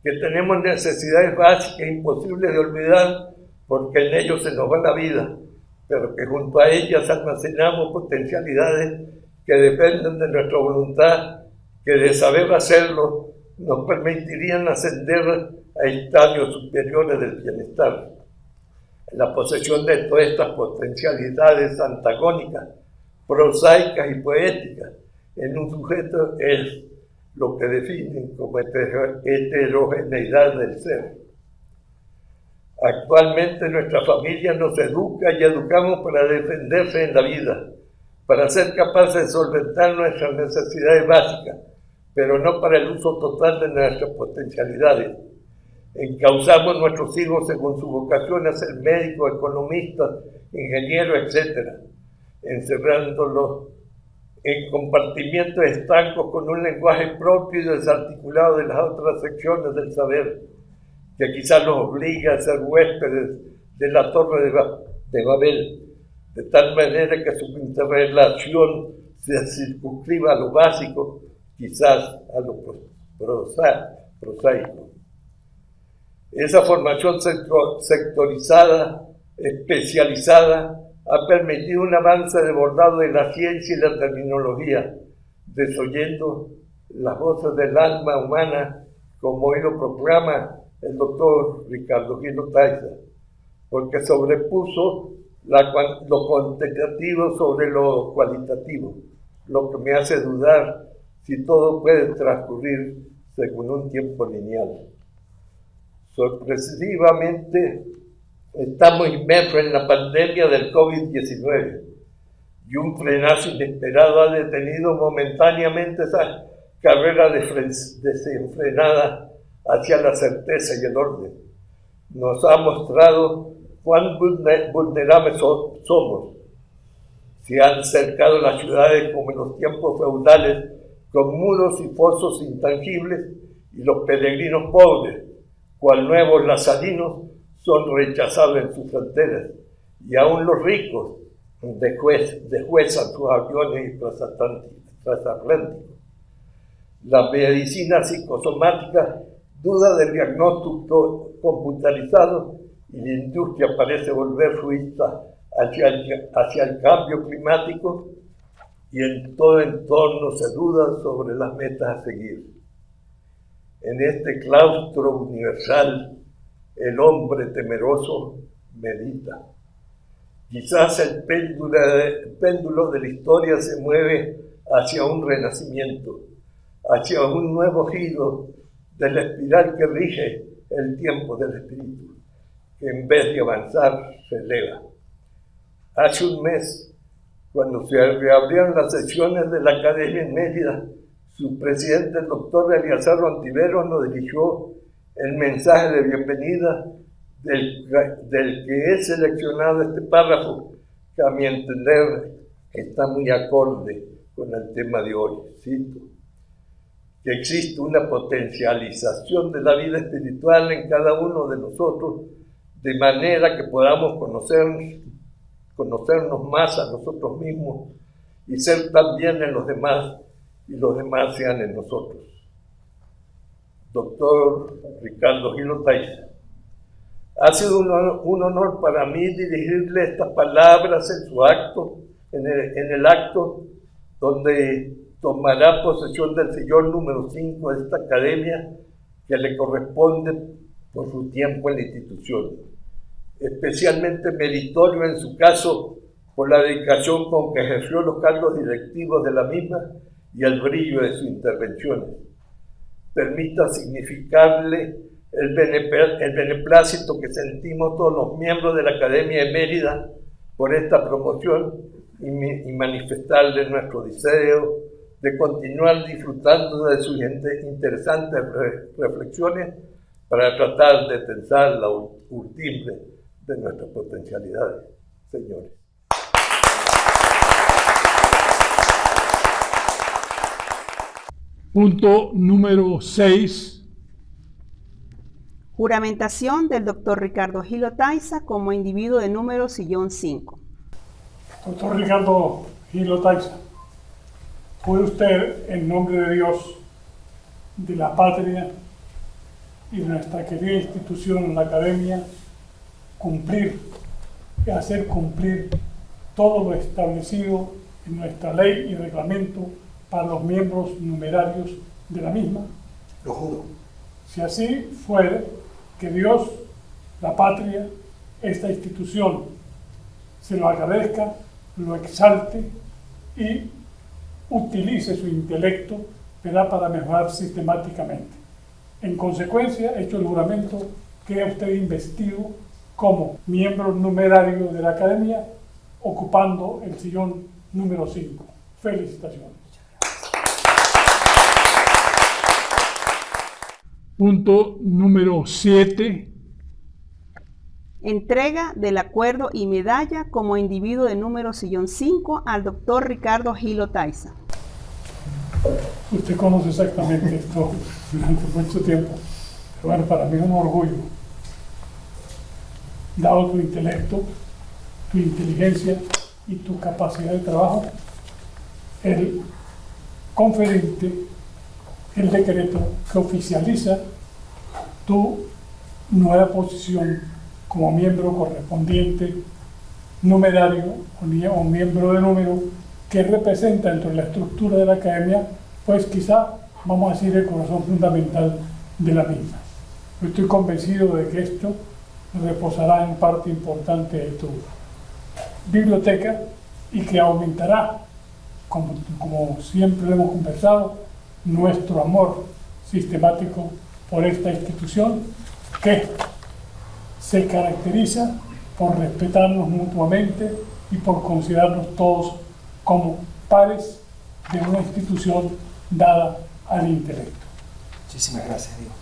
que tenemos necesidades básicas imposibles de olvidar porque en ellos se nos va la vida, pero que junto a ellas almacenamos potencialidades que dependen de nuestra voluntad, que de saber hacerlo nos permitirían ascender a estadios superiores del bienestar. La posesión de todas estas potencialidades antagónicas, prosaicas y poéticas en un sujeto es lo que definen como heterogeneidad del ser. Actualmente nuestra familia nos educa y educamos para defenderse en la vida, para ser capaces de solventar nuestras necesidades básicas, pero no para el uso total de nuestras potencialidades. Encauzamos nuestros hijos según su vocación a ser médicos, economistas, ingenieros, etc., encerrándolos en compartimientos estancos con un lenguaje propio y desarticulado de las otras secciones del saber, que quizás los obliga a ser huéspedes de la Torre de Babel, de tal manera que su interrelación se circunscriba a lo básico, quizás a lo prosaico. Esa formación sectorizada, especializada, ha permitido un avance desbordado de la ciencia y la terminología, desoyendo las voces del alma humana, como hoy lo proclama el doctor Ricardo Gilo Taiza, porque sobrepuso lo cuantitativo sobre lo cualitativo, lo que me hace dudar si todo puede transcurrir según un tiempo lineal. Sorpresivamente, estamos inmersos en la pandemia del COVID-19 y un frenazo inesperado ha detenido momentáneamente esa carrera desenfrenada hacia la certeza y el orden. Nos ha mostrado cuán vulnerables somos. Se han cercado las ciudades como en los tiempos feudales con muros y fosos intangibles y los peregrinos pobres, cual nuevos lazarinos, son rechazados en sus fronteras, y aún los ricos deshuesan sus aviones y transatlánticos. La medicina psicosomática duda del diagnóstico computarizado y la industria parece volver su vista hacia el cambio climático, y en todo entorno se duda sobre las metas a seguir. En este claustro universal, el hombre temeroso medita. Quizás el péndulo de la historia se mueve hacia un renacimiento, hacia un nuevo giro de la espiral que rige el tiempo del espíritu, que en vez de avanzar se eleva. Hace un mes, cuando se reabrieron las sesiones de la Academia en Mérida, su presidente, el doctor Eleazar Ontiveros, nos dirigió el mensaje de bienvenida del que he seleccionado este párrafo, que a mi entender está muy acorde con el tema de hoy. Cito: que existe una potencialización de la vida espiritual en cada uno de nosotros, de manera que podamos conocernos más a nosotros mismos y ser también en los demás, y los demás sean en nosotros. Doctor Ricardo Gilo Taiza, ha sido un honor para mí dirigirle estas palabras en su acto, en el acto donde tomará posesión del sillón número 5 de esta academia, que le corresponde por su tiempo en la institución. especialmente meritorio en su caso por la dedicación con que ejerció los cargos directivos de la misma y el brillo de sus intervenciones. Permita significarle el beneplácito que sentimos todos los miembros de la Academia de Mérida por esta promoción y manifestarle nuestro deseo de continuar disfrutando de sus interesantes reflexiones para tratar de tensar la urtible de nuestras potencialidades. Señores. Punto número 6. Juramentación del doctor Ricardo Gil Otaiza como individuo de número sillón 5. Doctor Ricardo Gil Otaiza, ¿puede usted, en nombre de Dios, de la patria y de nuestra querida institución, la Academia, cumplir y hacer cumplir todo lo establecido en nuestra ley y reglamento para los miembros numerarios de la misma? Lo juro. Si así fuere, que Dios, la patria, esta institución, se lo agradezca, lo exalte y utilice su intelecto, ¿verdad?, para mejorar sistemáticamente. En consecuencia, hecho el juramento, queda usted investido como miembro numerario de la Academia, ocupando el sillón número 5. Felicitaciones. Punto número 7. Entrega del acuerdo y medalla como individuo de número sillón 5 al doctor Ricardo Gil Otaiza. Usted conoce exactamente esto durante mucho tiempo. Pero bueno, para mí es un orgullo, dado tu intelecto, tu inteligencia y tu capacidad de trabajo, el conferirte el decreto que oficializa tu nueva posición como miembro correspondiente numerario o miembro de número que representa dentro de la estructura de la Academia, pues quizá, vamos a decir, el corazón fundamental de la misma. Yo estoy convencido de que esto reposará en parte importante de tu biblioteca y que aumentará, como siempre lo hemos conversado, nuestro amor sistemático por esta institución que se caracteriza por respetarnos mutuamente y por considerarnos todos como pares de una institución dada al intelecto. Muchísimas gracias, Diego.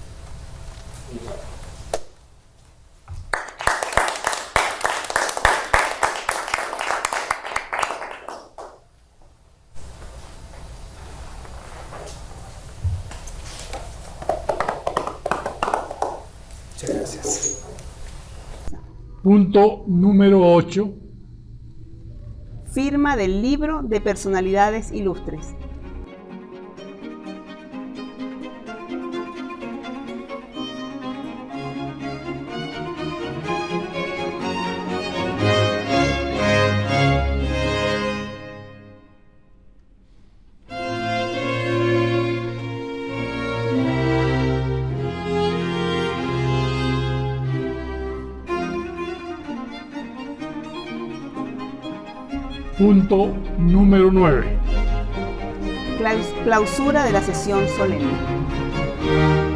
Muchas gracias. Punto número 8. Firma del libro de personalidades ilustres. Punto número 9. Clausura de la sesión solemne.